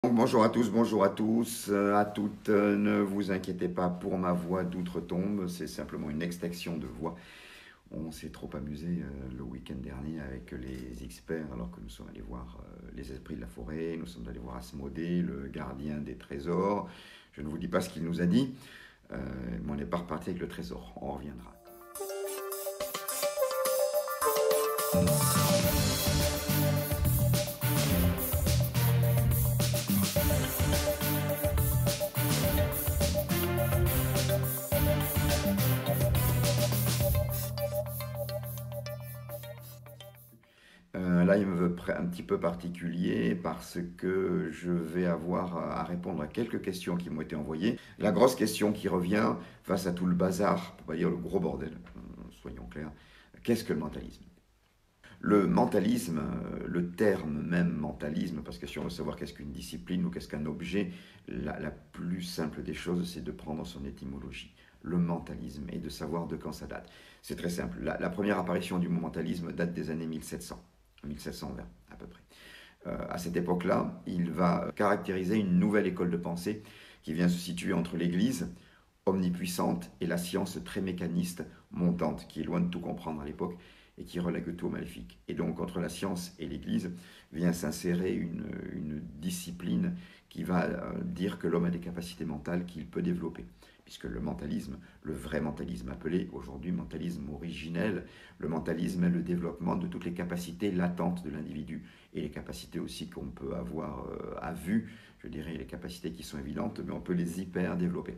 Donc, bonjour à toutes. Ne vous inquiétez pas pour ma voix d'outre-tombe, c'est simplement une extraction de voix. On s'est trop amusé le week-end dernier avec les experts alors que nous sommes allés voir les esprits de la forêt, nous sommes allés voir Asmodée, le gardien des trésors. Je ne vous dis pas ce qu'il nous a dit, mais on n'est pas reparti avec le trésor, on reviendra. Là, il me veut un petit peu particulier parce que je vais avoir à répondre à quelques questions qui m'ont été envoyées. La grosse question qui revient face à tout le bazar, pour pas dire le gros bordel, soyons clairs, qu'est-ce que le mentalisme? Le mentalisme, le terme même mentalisme, parce que si on veut savoir qu'est-ce qu'une discipline ou qu'est-ce qu'un objet, la plus simple des choses, c'est de prendre son étymologie, le mentalisme, et de savoir de quand ça date. C'est très simple. La première apparition du mot mentalisme date des années 1700. 1720 à peu près. À cette époque-là, il va caractériser une nouvelle école de pensée qui vient se situer entre l'Église omnipuissante et la science très mécaniste montante, qui est loin de tout comprendre à l'époque et qui relègue tout au maléfique. Et donc, entre la science et l'Église vient s'insérer une discipline qui va dire que l'homme a des capacités mentales qu'il peut développer. Puisque le mentalisme, le vrai mentalisme appelé aujourd'hui mentalisme originel, le mentalisme est le développement de toutes les capacités latentes de l'individu et les capacités aussi qu'on peut avoir à vue, je dirais les capacités qui sont évidentes, mais on peut les hyper développer.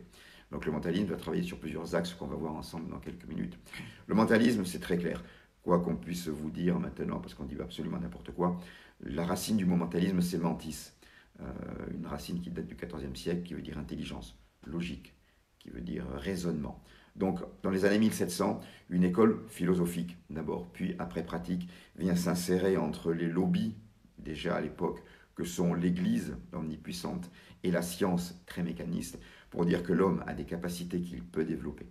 Donc le mentalisme va travailler sur plusieurs axes qu'on va voir ensemble dans quelques minutes. Le mentalisme, c'est très clair. Quoi qu'on puisse vous dire maintenant, parce qu'on dit absolument n'importe quoi, la racine du mot mentalisme, c'est mentis. Une racine qui date du XIVe siècle, qui veut dire intelligence, logique, qui veut dire raisonnement. Donc, dans les années 1700, une école philosophique, d'abord, puis après pratique, vient s'insérer entre les lobbies, déjà à l'époque, que sont l'Église omnipuissante et la science très mécaniste, pour dire que l'homme a des capacités qu'il peut développer,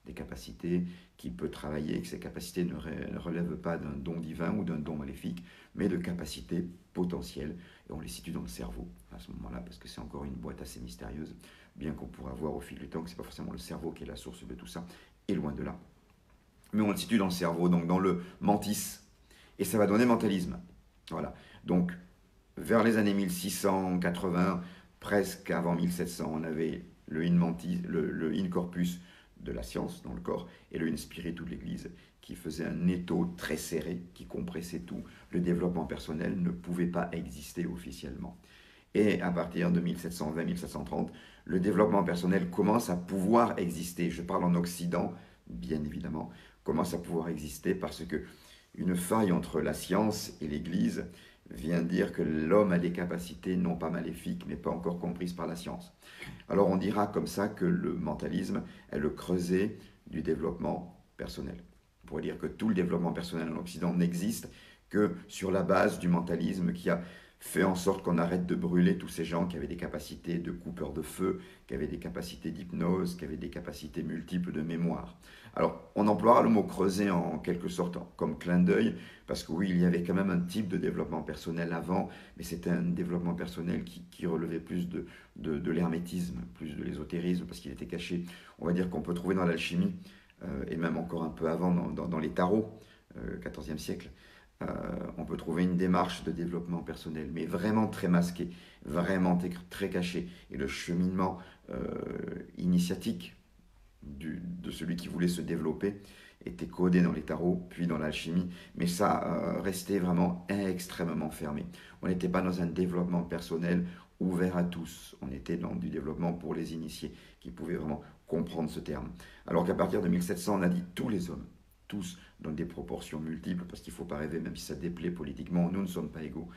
des capacités qu'il peut travailler, que ces capacités ne relèvent pas d'un don divin ou d'un don maléfique, mais de capacités potentielles. Et on les situe dans le cerveau à ce moment-là, parce que c'est encore une boîte assez mystérieuse, bien qu'on pourra voir au fil du temps que ce n'est pas forcément le cerveau qui est la source de tout ça, et loin de là. Mais on le situe dans le cerveau, donc dans le mentis, et ça va donner mentalisme. Voilà. Donc, vers les années 1680, presque avant 1700, on avait le in corpus de la science dans le corps et le in spiritu de l'Église qui faisait un étau très serré, qui compressait tout. Le développement personnel ne pouvait pas exister officiellement. Et à partir de 1720-1730, le développement personnel commence à pouvoir exister. Je parle en Occident, bien évidemment, commence à pouvoir exister parce que une faille entre la science et l'Église vient dire que l'homme a des capacités non pas maléfiques, mais pas encore comprises par la science. Alors on dira comme ça que le mentalisme est le creuset du développement personnel. On pourrait dire que tout le développement personnel en Occident n'existe que sur la base du mentalisme qui a fait en sorte qu'on arrête de brûler tous ces gens qui avaient des capacités de coupeurs de feu, qui avaient des capacités d'hypnose, qui avaient des capacités multiples de mémoire. Alors, on emploiera le mot creuser en quelque sorte comme clin d'œil, parce que oui, il y avait quand même un type de développement personnel avant, mais c'était un développement personnel qui relevait plus de l'hermétisme, plus de l'ésotérisme, parce qu'il était caché. On va dire qu'on peut trouver dans l'alchimie, et même encore un peu avant dans les tarots, 14e siècle, on peut trouver une démarche de développement personnel, mais vraiment très masquée, vraiment très cachée. Et le cheminement initiatique de celui qui voulait se développer était codé dans les tarots, puis dans l'alchimie, mais ça restait vraiment extrêmement fermé. On n'était pas dans un développement personnel ouvert à tous, on était dans du développement pour les initiés, qui pouvaient vraiment comprendre ce terme. Alors qu'à partir de 1700, on a dit tous les hommes, tous dans des proportions multiples, parce qu'il ne faut pas rêver, même si ça déplaît politiquement, nous ne sommes pas égaux,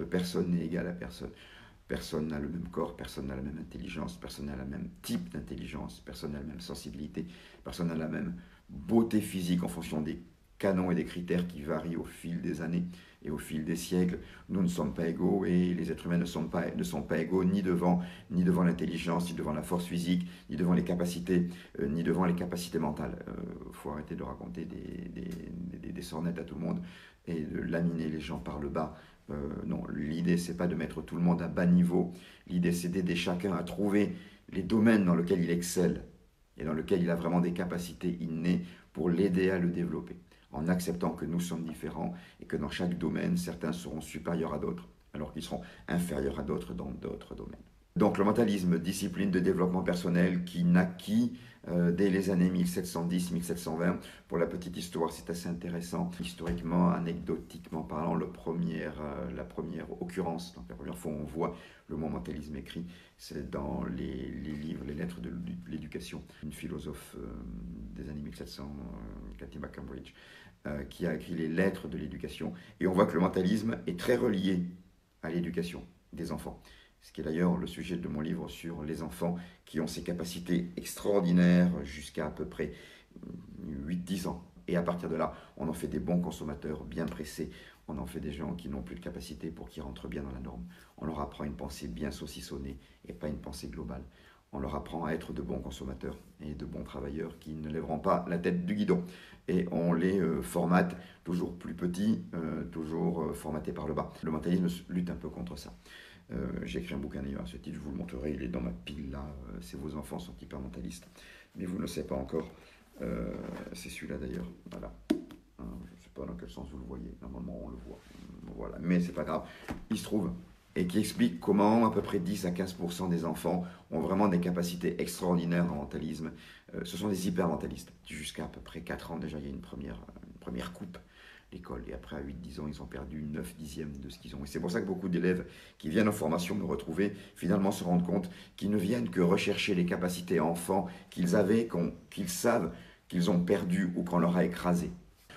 personne n'est égal à personne. Personne n'a le même corps, personne n'a la même intelligence, personne n'a le même type d'intelligence, personne n'a la même sensibilité, personne n'a la même beauté physique en fonction des canons et des critères qui varient au fil des années et au fil des siècles. Nous ne sommes pas égaux et les êtres humains ne sont pas égaux ni devant l'intelligence, ni devant la force physique, ni devant les capacités, ni devant les capacités mentales. Faut arrêter de raconter des sornettes à tout le monde et de laminer les gens par le bas. Non, l'idée, c'est pas de mettre tout le monde à bas niveau. L'idée, c'est d'aider chacun à trouver les domaines dans lesquels il excelle et dans lesquels il a vraiment des capacités innées pour l'aider à le développer, en acceptant que nous sommes différents et que dans chaque domaine, certains seront supérieurs à d'autres, alors qu'ils seront inférieurs à d'autres dans d'autres domaines. Donc le mentalisme, discipline de développement personnel qui naquit dès les années 1710-1720. Pour la petite histoire, c'est assez intéressant. Historiquement, anecdotiquement parlant, la première occurrence, donc la première fois où on voit le mot mentalisme écrit, c'est dans les livres, les lettres de l'éducation. Une philosophe des années 1700, Katima Cambridge, qui a écrit les lettres de l'éducation. Et on voit que le mentalisme est très relié à l'éducation des enfants. Ce qui est d'ailleurs le sujet de mon livre sur les enfants qui ont ces capacités extraordinaires jusqu'à à peu près 8-10 ans. Et à partir de là, on en fait des bons consommateurs bien pressés. On en fait des gens qui n'ont plus de capacité pour qu'ils rentrent bien dans la norme. On leur apprend une pensée bien saucissonnée et pas une pensée globale. On leur apprend à être de bons consommateurs et de bons travailleurs qui ne lèveront pas la tête du guidon. Et on les formate toujours plus petits, toujours formatés par le bas. Le mentalisme lutte un peu contre ça. J'ai écrit un bouquin d'ailleurs à ce titre, je vous le montrerai, il est dans ma pile là, c'est Vos enfants sont hyper mentalistes, mais vous ne le savez pas encore, c'est celui-là d'ailleurs, voilà, je ne sais pas dans quel sens vous le voyez, normalement on le voit, voilà, mais c'est pas grave, il se trouve, et qui explique comment à peu près 10 à 15% des enfants ont vraiment des capacités extraordinaires en mentalisme, ce sont des hyper-mentalistes, jusqu'à à peu près 4 ans déjà il y a une première coupe, l'école. Et après, à 8-10 ans, ils ont perdu 9 dixièmes de ce qu'ils ont. Et c'est pour ça que beaucoup d'élèves qui viennent en formation me retrouver, finalement se rendent compte qu'ils ne viennent que rechercher les capacités enfants qu'ils avaient, qu'ils savent qu'ils ont perdues ou qu'on leur a écrasées.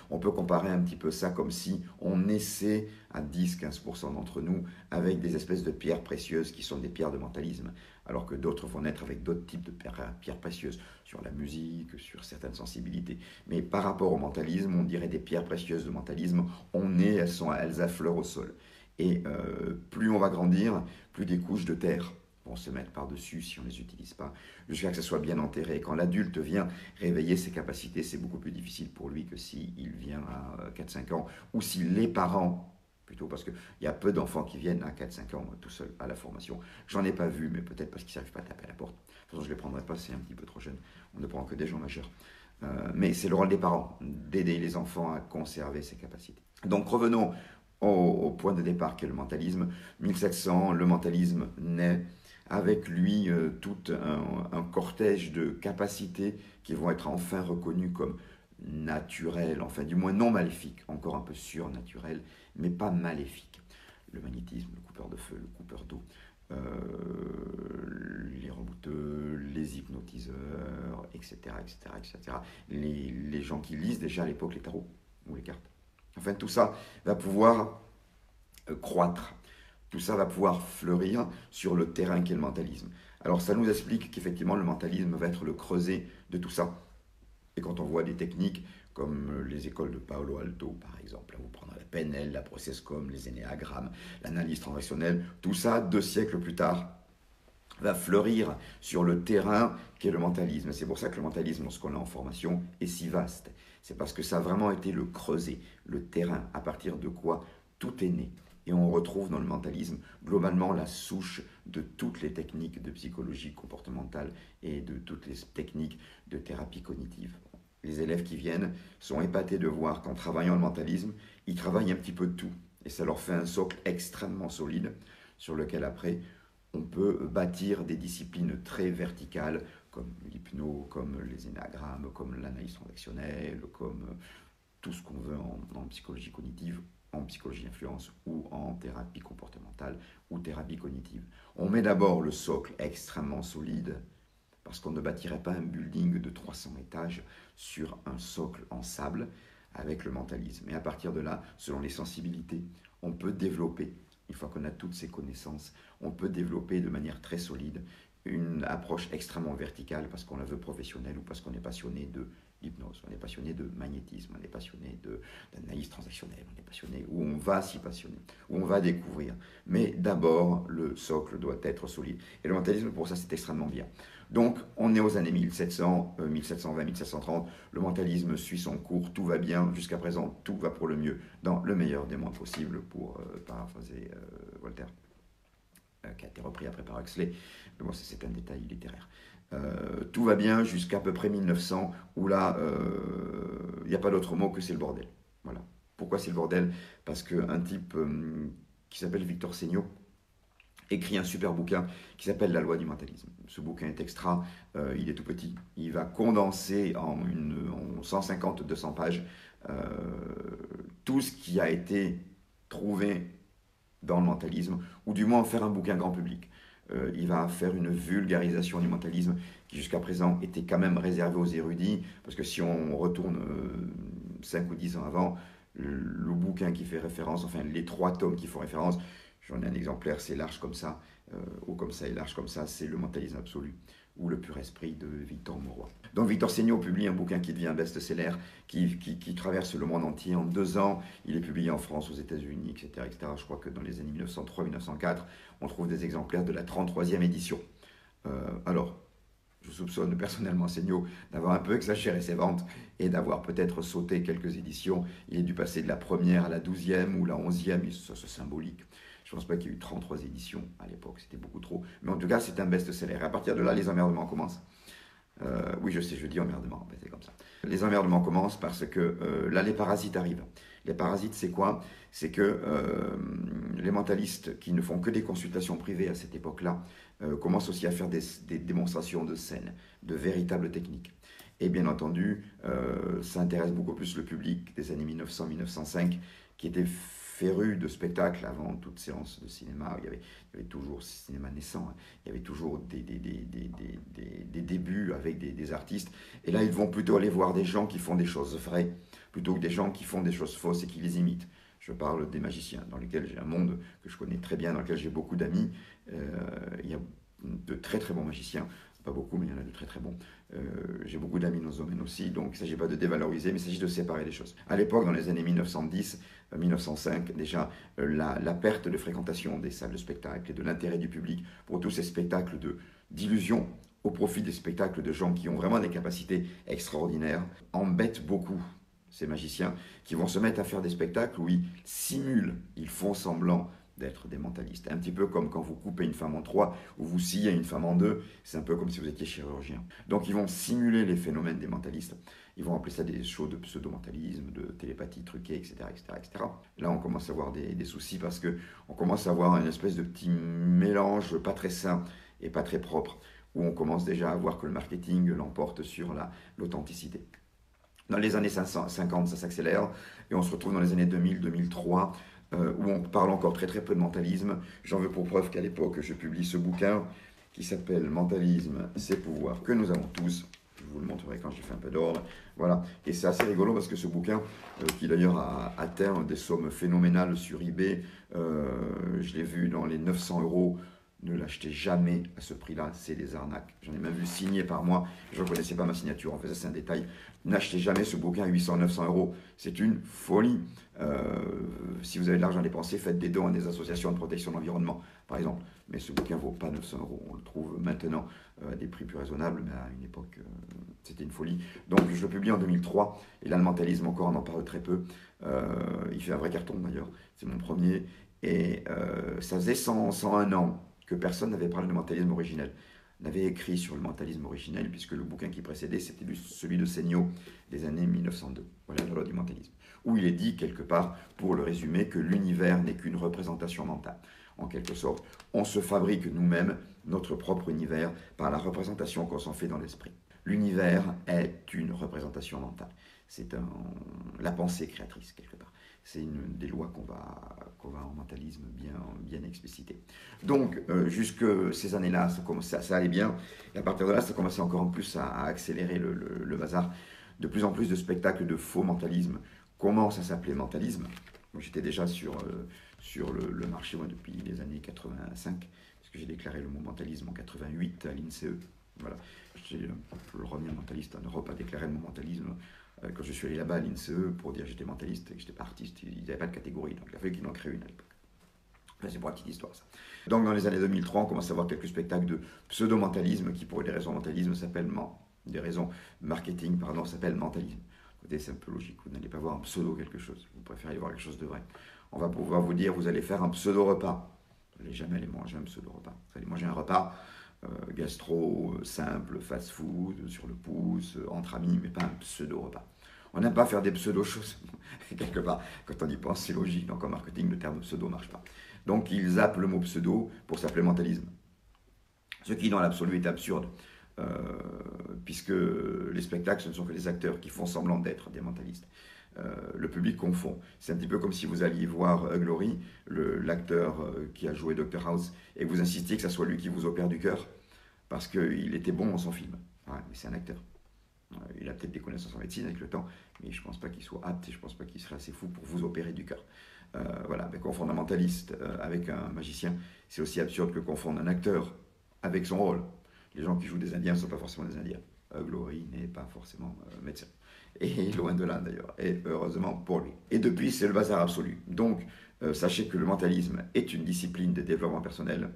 On peut comparer un petit peu ça comme si on naissait à 10-15% d'entre nous avec des espèces de pierres précieuses qui sont des pierres de mentalisme, alors que d'autres vont naître avec d'autres types de pierres précieuses, sur la musique, sur certaines sensibilités. Mais par rapport au mentalisme, on dirait des pierres précieuses de mentalisme, on naît, elles affleurent au sol. Et plus on va grandir, plus des couches de terre vont se mettre par-dessus si on ne les utilise pas, jusqu'à ce que ça soit bien enterré. Quand l'adulte vient réveiller ses capacités, c'est beaucoup plus difficile pour lui que s'il vient à 4-5 ans, ou si les parents, plutôt, parce qu'il y a peu d'enfants qui viennent à 4-5 ans tout seuls à la formation. J'en ai pas vu, mais peut-être parce qu'ils ne savent pas à taper à la porte. De toute façon, je ne les prendrai pas, c'est un petit peu trop jeune. On ne prend que des gens majeurs. Mais c'est le rôle des parents, d'aider les enfants à conserver ces capacités. Donc revenons au point de départ qu'est le mentalisme. 1700, le mentalisme naît avec lui tout un cortège de capacités qui vont être enfin reconnues comme naturelles, enfin du moins non maléfiques, encore un peu surnaturelles, mais pas maléfiques. Le magnétisme, le coupeur de feu, le coupeur d'eau, les rebouteux, les hypnotiseurs, etc., etc., etc. Les gens qui lisent déjà à l'époque les tarots ou les cartes. Enfin, tout ça va pouvoir croître. Tout ça va pouvoir fleurir sur le terrain qu'est le mentalisme. Alors ça nous explique qu'effectivement le mentalisme va être le creuset de tout ça. Et quand on voit des techniques comme les écoles de Paolo Alto par exemple, vous prendrez la PNL, la processcom, les énéagrammes, l'analyse transactionnelle, tout ça 2 siècles plus tard va fleurir sur le terrain qu'est le mentalisme. C'est pour ça que le mentalisme, lorsqu'on est en formation, est si vaste. C'est parce que ça a vraiment été le creuset, le terrain, à partir de quoi tout est né. Et on retrouve dans le mentalisme globalement la souche de toutes les techniques de psychologie comportementale et de toutes les techniques de thérapie cognitive. Les élèves qui viennent sont épatés de voir qu'en travaillant le mentalisme, ils travaillent un petit peu de tout. Et ça leur fait un socle extrêmement solide sur lequel après on peut bâtir des disciplines très verticales comme l'hypno, comme les énagrammes, comme l'analyse transactionnelle, comme tout ce qu'on veut en psychologie cognitive, en psychologie influence ou en thérapie comportementale ou thérapie cognitive. On met d'abord le socle extrêmement solide parce qu'on ne bâtirait pas un building de 300 étages sur un socle en sable avec le mentalisme. Et à partir de là, selon les sensibilités, on peut développer, une fois qu'on a toutes ces connaissances, on peut développer de manière très solide une approche extrêmement verticale parce qu'on la veut professionnelle ou parce qu'on est passionné de d'hypnose, on est passionné de magnétisme, on est passionné d'analyse transactionnelle, on est passionné où on va s'y passionner, où on va découvrir. Mais d'abord, le socle doit être solide. Et le mentalisme, pour ça, c'est extrêmement bien. Donc, on est aux années 1700, 1720, 1730, le mentalisme suit son cours, tout va bien, jusqu'à présent, tout va pour le mieux, dans le meilleur des mondes possibles, pour paraphraser Voltaire, qui a été repris après par Huxley. Mais bon, c'est un détail littéraire. Tout va bien jusqu'à peu près 1900, où là, il n'y a pas d'autre mot que c'est le bordel. Voilà. Pourquoi c'est le bordel? Parce qu'un type qui s'appelle Victor Seigno écrit un super bouquin qui s'appelle La loi du mentalisme. Ce bouquin est extra, il est tout petit, il va condenser en 150-200 pages tout ce qui a été trouvé dans le mentalisme, ou du moins en faire un bouquin grand public. Il va faire une vulgarisation du mentalisme qui jusqu'à présent était quand même réservée aux érudits, parce que si on retourne 5 ou 10 ans avant, le bouquin qui fait référence, enfin les 3 tomes qui font référence, j'en ai un exemplaire, c'est large comme ça, haut comme ça et large comme ça, c'est Le mentalisme absolu, ou Le pur esprit de Victor Mauroy. Donc Victor Seigno publie un bouquin qui devient un best-seller, qui traverse le monde entier en 2 ans. Il est publié en France, aux États-Unis, etc., etc. Je crois que dans les années 1903-1904, on trouve des exemplaires de la 33e édition. Alors, je soupçonne personnellement Seigno d'avoir un peu exagéré ses ventes et d'avoir peut-être sauté quelques éditions. Il est dû passer de la première à la 12e ou la 11e, ça c'est symbolique. Je ne pense pas qu'il y ait eu 33 éditions à l'époque, c'était beaucoup trop. Mais en tout cas, c'est un best-seller. Et à partir de là, les emmerdements commencent. Oui, je sais, je dis emmerdement, c'est comme ça. Les emmerdements commencent parce que là, les parasites arrivent. Les parasites, c'est quoi? C'est que les mentalistes qui ne font que des consultations privées à cette époque-là commencent aussi à faire des démonstrations de scènes, de véritables techniques. Et bien entendu, ça intéresse beaucoup plus le public des années 1900-1905, qui était féru de spectacles avant toute séance de cinéma. Il y avait toujours cinéma naissant, hein. Il y avait toujours des débuts avec des artistes. Et là, ils vont plutôt aller voir des gens qui font des choses vraies, plutôt que des gens qui font des choses fausses et qui les imitent. Je parle des magiciens, dans lesquels j'ai un monde que je connais très bien, dans lequel j'ai beaucoup d'amis. Il y a de très très bons magiciens. Pas beaucoup, mais il y en a de très très bons. J'ai beaucoup d'amis dans ce domaine aussi, donc il ne s'agit pas de dévaloriser, mais il s'agit de séparer les choses. À l'époque, dans les années 1910, 1905, déjà, la perte de fréquentation des salles de spectacle et de l'intérêt du public pour tous ces spectacles d'illusion au profit des spectacles de gens qui ont vraiment des capacités extraordinaires embête beaucoup ces magiciens qui vont se mettre à faire des spectacles où ils simulent, ils font semblant d'être des mentalistes. Un petit peu comme quand vous coupez une femme en 3 ou vous sciez une femme en 2, c'est un peu comme si vous étiez chirurgien. Donc ils vont simuler les phénomènes des mentalistes. Ils vont appeler ça des shows de pseudo-mentalisme, de télépathie truquée, etc., etc., etc. Là, on commence à avoir des soucis parce qu'on commence à avoir une espèce de petit mélange pas très sain et pas très propre, où on commence déjà à voir que le marketing l'emporte sur l'authenticité. Dans les années 50, ça s'accélère, et on se retrouve dans les années 2000-2003, où on parle encore très très peu de mentalisme. J'en veux pour preuve qu'à l'époque, je publie ce bouquin qui s'appelle « Mentalisme, c'est pouvoir que nous avons tous ». Je vous le montrerai quand j'ai fait un peu d'ordre. Voilà. Et c'est assez rigolo parce que ce bouquin, qui d'ailleurs a atteint des sommes phénoménales sur eBay, je l'ai vu dans les 900 €. Ne l'achetez jamais à ce prix-là, c'est des arnaques. J'en ai même vu signé par moi, je ne connaissais pas ma signature, en fait ça c'est un détail. N'achetez jamais ce bouquin à 800-900 €, c'est une folie. Si vous avez de l'argent à dépenser, faites des dons à des associations de protection de l'environnement, par exemple. Mais ce bouquin ne vaut pas 900 €, on le trouve maintenant à des prix plus raisonnables, mais à une époque c'était une folie. Donc je le publie en 2003, et là le mentalisme encore on en parle très peu. Il fait un vrai carton d'ailleurs, c'est mon premier, et ça faisait 101 ans que personne n'avait parlé de mentalisme originel, n'avait écrit sur le mentalisme originel, puisque le bouquin qui précédait, c'était celui de Seigno des années 1902, voilà la loi du mentalisme, où il est dit quelque part, pour le résumer, que l'univers n'est qu'une représentation mentale. En quelque sorte, on se fabrique nous-mêmes notre propre univers par la représentation qu'on s'en fait dans l'esprit. L'univers est une représentation mentale. C'est la pensée créatrice, quelque part. C'est une des lois qu'on va en mentalisme bien expliciter. Donc, jusque ces années-là, ça allait bien. Et à partir de là, ça commençait encore en plus à accélérer le bazar. De plus en plus de spectacles de faux mentalisme commencent à s'appeler mentalisme. Moi, j'étais déjà sur le marché moi, depuis les années 85, puisque j'ai déclaré le mot mentalisme en 88 à l'INSEE. Voilà. Le premier mentaliste en Europe a déclaré mon mentalisme quand je suis allé là-bas à l'INSEE pour dire que j'étais mentaliste et que je n'étais pas artiste. Ils n'avaient pas de catégorie, donc il a fallu qu'ils en créent une à l'époque. C'est pour la petite histoire, ça. Donc, dans les années 2003, on commence à voir quelques spectacles de pseudo-mentalisme qui, pour des raisons mentalisme, s'appellent des raisons marketing, pardon, s'appellent mentalisme. Écoutez, c'est un peu logique. Vous n'allez pas voir un pseudo quelque chose. Vous préférez voir quelque chose de vrai. On va pouvoir vous dire, vous allez faire un pseudo-repas. Vous n'allez jamais aller manger un pseudo-repas. Vous allez manger un repas gastro, simple, fast-food, sur le pouce, entre amis, mais pas un pseudo-repas. On n'aime pas faire des pseudo-choses. Quelque part, quand on y pense, c'est logique. Donc en marketing, le terme pseudo ne marche pas. Donc ils zappent le mot pseudo pour s'appeler mentalisme. Ce qui, dans l'absolu, est absurde, puisque les spectacles, ce ne sont que des acteurs qui font semblant d'être des mentalistes. Le public confond. C'est un petit peu comme si vous alliez voir Hugh Laurie, l'acteur qui a joué Dr House, et que vous insistiez que ce soit lui qui vous opère du cœur, parce qu'il était bon dans son film. Ouais, mais c'est un acteur. Il a peut-être des connaissances en médecine avec le temps, mais je ne pense pas qu'il soit apte et je ne pense pas qu'il serait assez fou pour vous opérer du cœur. Voilà, mais confondre un mentaliste avec un magicien, c'est aussi absurde que confondre un acteur avec son rôle. Les gens qui jouent des Indiens ne sont pas forcément des Indiens. Laurie n'est pas forcément médecin. Et loin de là d'ailleurs, et heureusement pour lui. Et depuis, c'est le bazar absolu. Donc, sachez que le mentalisme est une discipline de développement personnel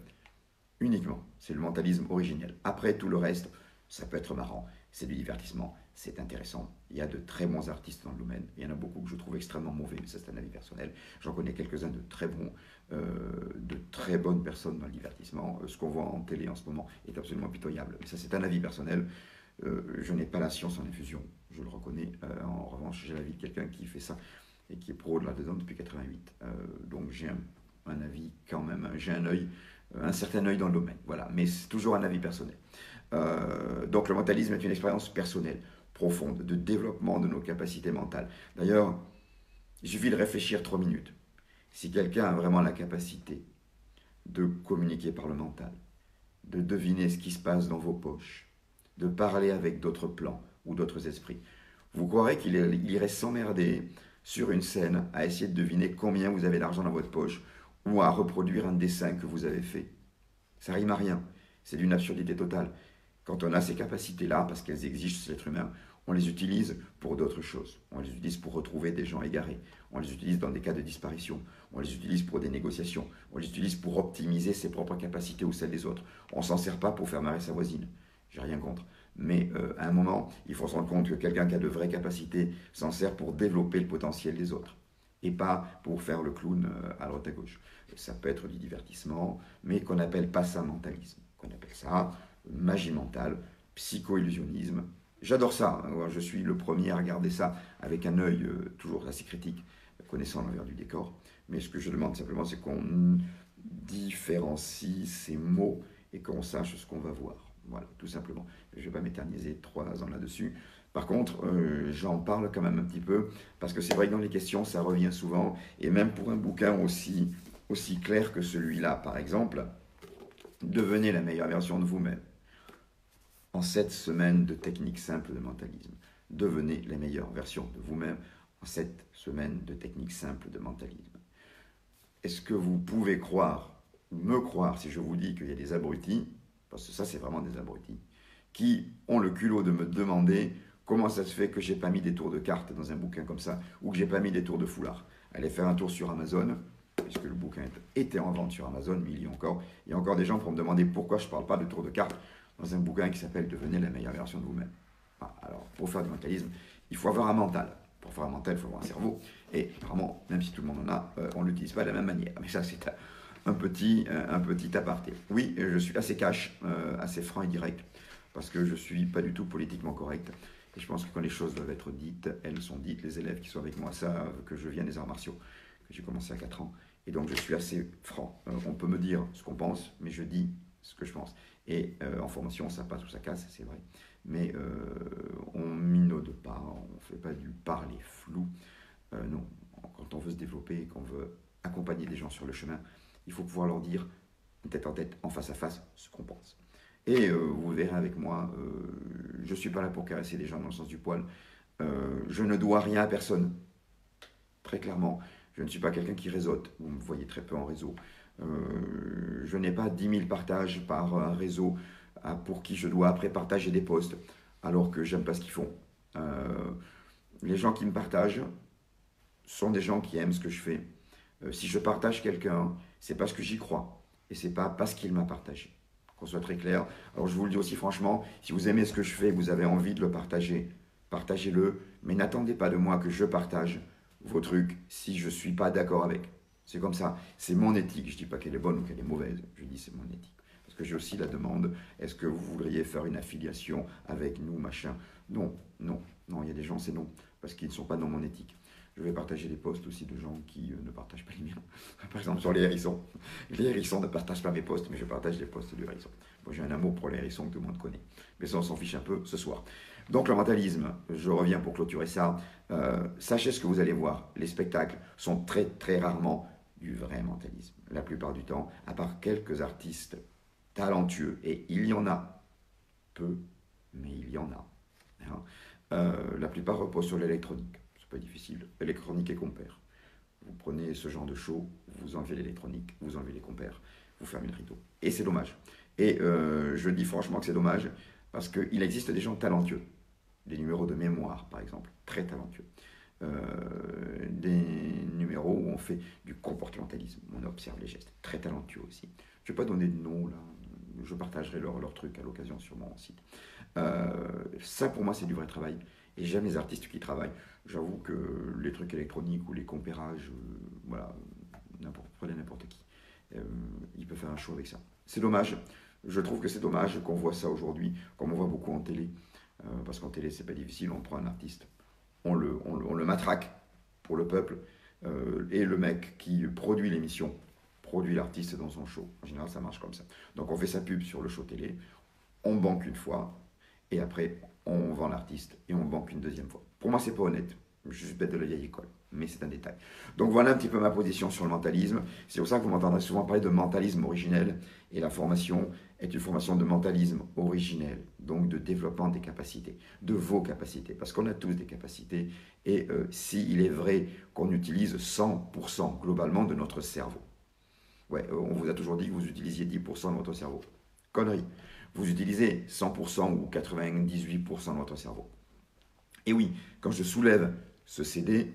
uniquement. C'est le mentalisme originel. Après, tout le reste, ça peut être marrant, c'est du divertissement, c'est intéressant. Il y a de très bons artistes dans le domaine. Il y en a beaucoup que je trouve extrêmement mauvais, mais ça c'est un avis personnel. J'en connais quelques-uns de très bons, de très bonnes personnes dans le divertissement. Ce qu'on voit en télé en ce moment est absolument pitoyable. Mais ça c'est un avis personnel. Je n'ai pas la science en infusion, je le reconnais. En revanche, j'ai l'avis de quelqu'un qui fait ça et qui est pro de là-dedans depuis 88. Donc j'ai un avis quand même, j'ai un certain œil dans le domaine. Voilà, mais c'est toujours un avis personnel. Donc le mentalisme est une expérience personnelle, profonde, de développement de nos capacités mentales. D'ailleurs, il suffit de réfléchir 3 minutes. Si quelqu'un a vraiment la capacité de communiquer par le mental, de deviner ce qui se passe dans vos poches, de parler avec d'autres plans ou d'autres esprits, vous croirez qu'il irait s'emmerder sur une scène à essayer de deviner combien vous avez d'argent dans votre poche ou à reproduire un dessin que vous avez fait. Ça rime à rien. C'est d'une absurdité totale. Quand on a ces capacités-là, parce qu'elles existent chez l'être humain, on les utilise pour d'autres choses. On les utilise pour retrouver des gens égarés. On les utilise dans des cas de disparition. On les utilise pour des négociations. On les utilise pour optimiser ses propres capacités ou celles des autres. On ne s'en sert pas pour faire marrer sa voisine. J'ai rien contre. Mais à un moment, il faut se rendre compte que quelqu'un qui a de vraies capacités s'en sert pour développer le potentiel des autres. Et pas pour faire le clown à droite à gauche. Ça peut être du divertissement, mais qu'on n'appelle pas ça mentalisme. Qu'on appelle ça magie mentale, psycho-illusionnisme. J'adore ça. Je suis le premier à regarder ça avec un œil toujours assez critique, connaissant l'envers du décor. Mais ce que je demande simplement, c'est qu'on différencie ces mots et qu'on sache ce qu'on va voir. Voilà, tout simplement. Je ne vais pas m'éterniser 3 ans là-dessus. Par contre, j'en parle quand même un petit peu, parce que c'est vrai que dans les questions, ça revient souvent, et même pour un bouquin aussi clair que celui-là, par exemple, devenez la meilleure version de vous-même. En 7 semaines de techniques simples de mentalisme, devenez la meilleure version de vous-même en 7 semaines de techniques simples de mentalisme. Est-ce que vous pouvez me croire, si je vous dis qu'il y a des abrutis, parce que ça c'est vraiment des abrutis, qui ont le culot de me demander comment ça se fait que j'ai pas mis des tours de cartes dans un bouquin comme ça, ou que j'ai pas mis des tours de foulard. Allez faire un tour sur Amazon, puisque le bouquin était en vente sur Amazon, mais il y a encore des gens pour me demander pourquoi je ne parle pas de tours de cartes dans un bouquin qui s'appelle « Devenez la meilleure version de vous-même ». Alors, pour faire du mentalisme, il faut avoir un mental. Pour faire un mental, il faut avoir un cerveau. Et apparemment, même si tout le monde en a, on ne l'utilise pas de la même manière. Mais ça, c'est un petit aparté. Oui, je suis assez cash, assez franc et direct, parce que je ne suis pas du tout politiquement correct. Et je pense que quand les choses doivent être dites, elles sont dites. Les élèves qui sont avec moi savent que je viens des arts martiaux, que j'ai commencé à 4 ans. Et donc, je suis assez franc. On peut me dire ce qu'on pense, mais je dis ce que je pense. Et en formation, ça passe ou ça casse, c'est vrai. Mais on minaude pas, on ne fait pas du parler flou. Non, quand on veut se développer et qu'on veut accompagner des gens sur le chemin, il faut pouvoir leur dire, tête en tête, en face à face, ce qu'on pense. Et vous verrez avec moi, je ne suis pas là pour caresser les gens dans le sens du poil. Je ne dois rien à personne. Très clairement, je ne suis pas quelqu'un qui réseaute. Vous me voyez très peu en réseau. Je n'ai pas 10 000 partages par un réseau pour qui je dois après partager des posts, alors que j'aime pas ce qu'ils font. Les gens qui me partagent sont des gens qui aiment ce que je fais. Si je partage quelqu'un, c'est parce que j'y crois, et c'est pas parce qu'il m'a partagé. Qu'on soit très clair. Alors je vous le dis aussi franchement, si vous aimez ce que je fais, vous avez envie de le partager, partagez-le, mais n'attendez pas de moi que je partage vos trucs si je ne suis pas d'accord avec. C'est comme ça, c'est mon éthique. Je ne dis pas qu'elle est bonne ou qu'elle est mauvaise, je dis c'est mon éthique. Parce que j'ai aussi la demande, est-ce que vous voudriez faire une affiliation avec nous, machin? Non, non, non, il y a des gens, c'est non, parce qu'ils ne sont pas dans mon éthique. Je vais partager des posts aussi de gens qui ne partagent pas les miens. Par exemple, sur les hérissons. Les hérissons ne partagent pas mes posts, mais je partage les posts du hérisson. Moi, j'ai un amour pour les hérissons que tout le monde connaît. Mais ça, on s'en fiche un peu ce soir. Donc, le mentalisme, je reviens pour clôturer ça. Sachez ce que vous allez voir. Les spectacles sont très, très rarement du vrai mentalisme. La plupart du temps, à part quelques artistes talentueux, et il y en a peu, mais il y en a. La plupart reposent sur l'électronique. C'est pas difficile. Électronique et compère. Vous prenez ce genre de show, vous enlevez l'électronique, vous enlevez les compères, vous fermez le rideau. Et c'est dommage. Et je dis franchement que c'est dommage parce qu'il existe des gens talentueux. Des numéros de mémoire, par exemple, très talentueux. Des numéros où on fait du comportementalisme, on observe les gestes, très talentueux aussi. Je ne vais pas donner de nom là, je partagerai leur truc à l'occasion sur mon site. Ça pour moi c'est du vrai travail. Et j'aime les artistes qui travaillent. J'avoue que les trucs électroniques ou les compérages, voilà, prenez n'importe qui. Il peut faire un show avec ça. C'est dommage. Je trouve que c'est dommage qu'on voit ça aujourd'hui, comme on voit beaucoup en télé. Parce qu'en télé, c'est pas difficile. On prend un artiste, on le matraque pour le peuple. Et le mec qui produit l'émission produit l'artiste dans son show. En général, ça marche comme ça. Donc on fait sa pub sur le show télé, on banque une fois, et après, on vend l'artiste et on banque une deuxième fois. Pour moi, c'est pas honnête. Je suis bête de la vieille école, mais c'est un détail. Donc voilà un petit peu ma position sur le mentalisme. C'est pour ça que vous m'entendrez souvent parler de mentalisme originel. Et la formation est une formation de mentalisme originel, donc de développement des capacités, de vos capacités, parce qu'on a tous des capacités. Et s'il est vrai qu'on utilise 100% globalement de notre cerveau. Ouais, on vous a toujours dit que vous utilisiez 10% de votre cerveau. Connerie. Vous utilisez 100% ou 98% de votre cerveau. Et oui, quand je soulève ce CD,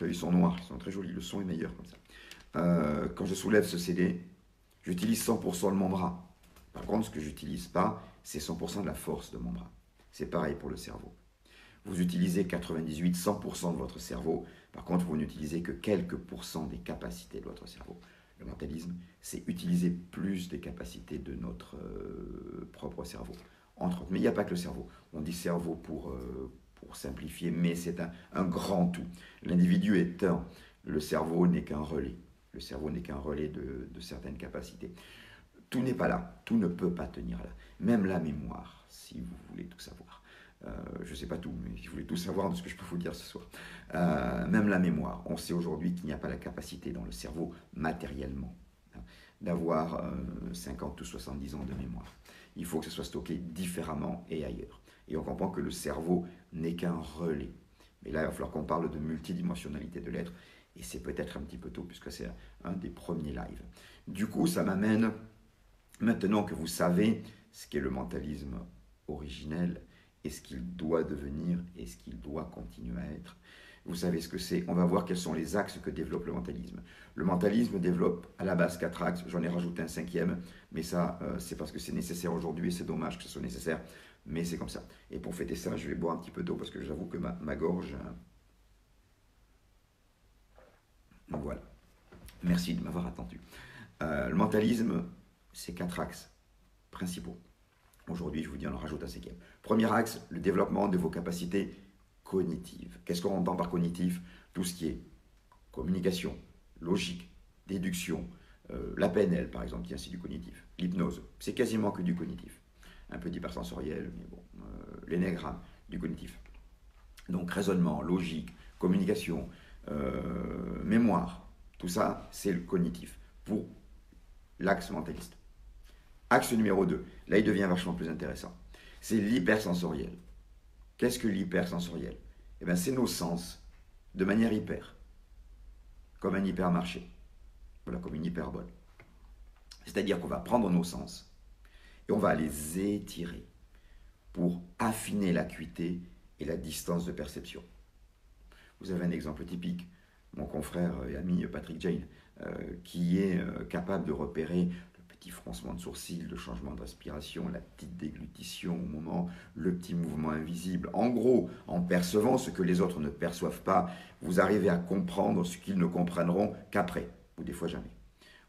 ils sont noirs, ils sont très jolis, le son est meilleur comme ça. Quand je soulève ce CD, j'utilise 100% de mon bras. Par contre, ce que j'utilise pas, c'est 100% de la force de mon bras. C'est pareil pour le cerveau. Vous utilisez 98-100% de votre cerveau. Par contre, vous n'utilisez que quelques pourcents des capacités de votre cerveau. Le mentalisme, c'est utiliser plus des capacités de notre propre cerveau. Entre autres. Mais il n'y a pas que le cerveau. On dit cerveau pour simplifier, mais c'est un grand tout. L'individu est un. Le cerveau n'est qu'un relais. Le cerveau n'est qu'un relais de certaines capacités. Tout n'est pas là. Tout ne peut pas tenir là. Même la mémoire, si vous voulez tout savoir. Je ne sais pas tout, mais si vous voulez tout savoir de ce que je peux vous dire ce soir. Même la mémoire. On sait aujourd'hui qu'il n'y a pas la capacité dans le cerveau, matériellement, d'avoir 50 ou 70 ans de mémoire. Il faut que ça soit stocké différemment et ailleurs. Et on comprend que le cerveau n'est qu'un relais. Mais là, il va falloir qu'on parle de multidimensionnalité de l'être. Et c'est peut-être un petit peu tôt, puisque c'est un des premiers lives. Du coup, ça m'amène, maintenant que vous savez ce qu'est le mentalisme originel, et ce qu'il doit devenir, et ce qu'il doit continuer à être. Vous savez ce que c'est. On va voir quels sont les axes que développe le mentalisme. Le mentalisme développe à la base 4 axes. J'en ai rajouté un 5e, mais ça, c'est parce que c'est nécessaire aujourd'hui, et c'est dommage que ce soit nécessaire, mais c'est comme ça. Et pour fêter ça, je vais boire un petit peu d'eau, parce que j'avoue que ma gorge... Voilà. Merci de m'avoir attendu. Le mentalisme, c'est 4 axes principaux. Aujourd'hui, je vous dis, on en rajoute un 5e. Premier axe, le développement de vos capacités cognitives. Qu'est-ce qu'on entend par cognitif? Tout ce qui est communication, logique, déduction, la PNL, par exemple, tiens, c'est du cognitif. L'hypnose, c'est quasiment que du cognitif. Un peu d'hypersensoriel, mais bon. L'énéagramme, du cognitif. Donc, raisonnement, logique, communication, mémoire, tout ça, c'est le cognitif pour l'axe mentaliste. Axe numéro 2, là il devient vachement plus intéressant. C'est l'hypersensoriel. Qu'est-ce que l'hypersensoriel? Eh bien, c'est nos sens, de manière hyper, comme un hypermarché, voilà, comme une hyperbole. C'est-à-dire qu'on va prendre nos sens Et on va les étirer pour affiner l'acuité et la distance de perception. Vous avez un exemple typique, mon confrère et ami Patrick Jane, qui est capable de repérer le petit froncement de sourcil, le changement de respiration, la petite déglutition au moment, le petit mouvement invisible. En gros, en percevant ce que les autres ne perçoivent pas, vous arrivez à comprendre ce qu'ils ne comprendront qu'après, ou des fois jamais.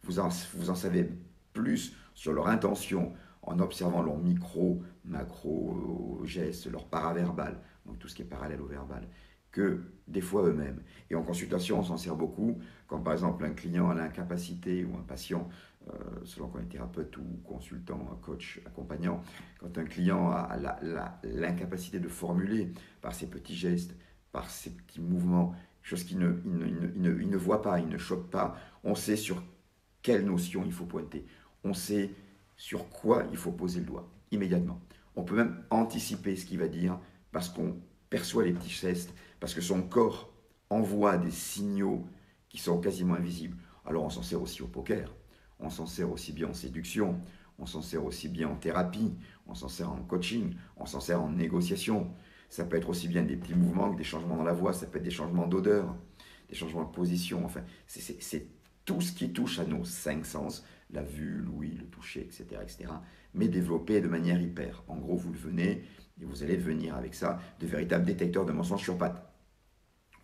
Vous en savez plus sur leur intention en observant leur micro, macro gestes, leur paraverbal, donc tout ce qui est parallèle au verbal, que des fois eux-mêmes. Et en consultation, on s'en sert beaucoup quand par exemple un client a l'incapacité ou un patient, selon qu'on est thérapeute ou consultant, coach, accompagnant, quand un client a l'incapacité de formuler par ses petits gestes, par ses petits mouvements, chose qu'il ne voit pas, il ne choque pas, on sait sur quelle notion il faut pointer, on sait sur quoi il faut poser le doigt, immédiatement. On peut même anticiper ce qu'il va dire parce qu'on perçoit les petits gestes, parce que son corps envoie des signaux qui sont quasiment invisibles. Alors on s'en sert aussi au poker, on s'en sert aussi bien en séduction, on s'en sert aussi bien en thérapie, on s'en sert en coaching, on s'en sert en négociation. Ça peut être aussi bien des petits mouvements que des changements dans la voix, ça peut être des changements d'odeur, des changements de position, enfin, c'est tout ce qui touche à nos 5 sens, la vue, l'ouïe, le toucher, etc., mais développé de manière hyper. En gros, vous le venez et vous allez devenir avec ça de véritables détecteurs de mensonges sur pattes.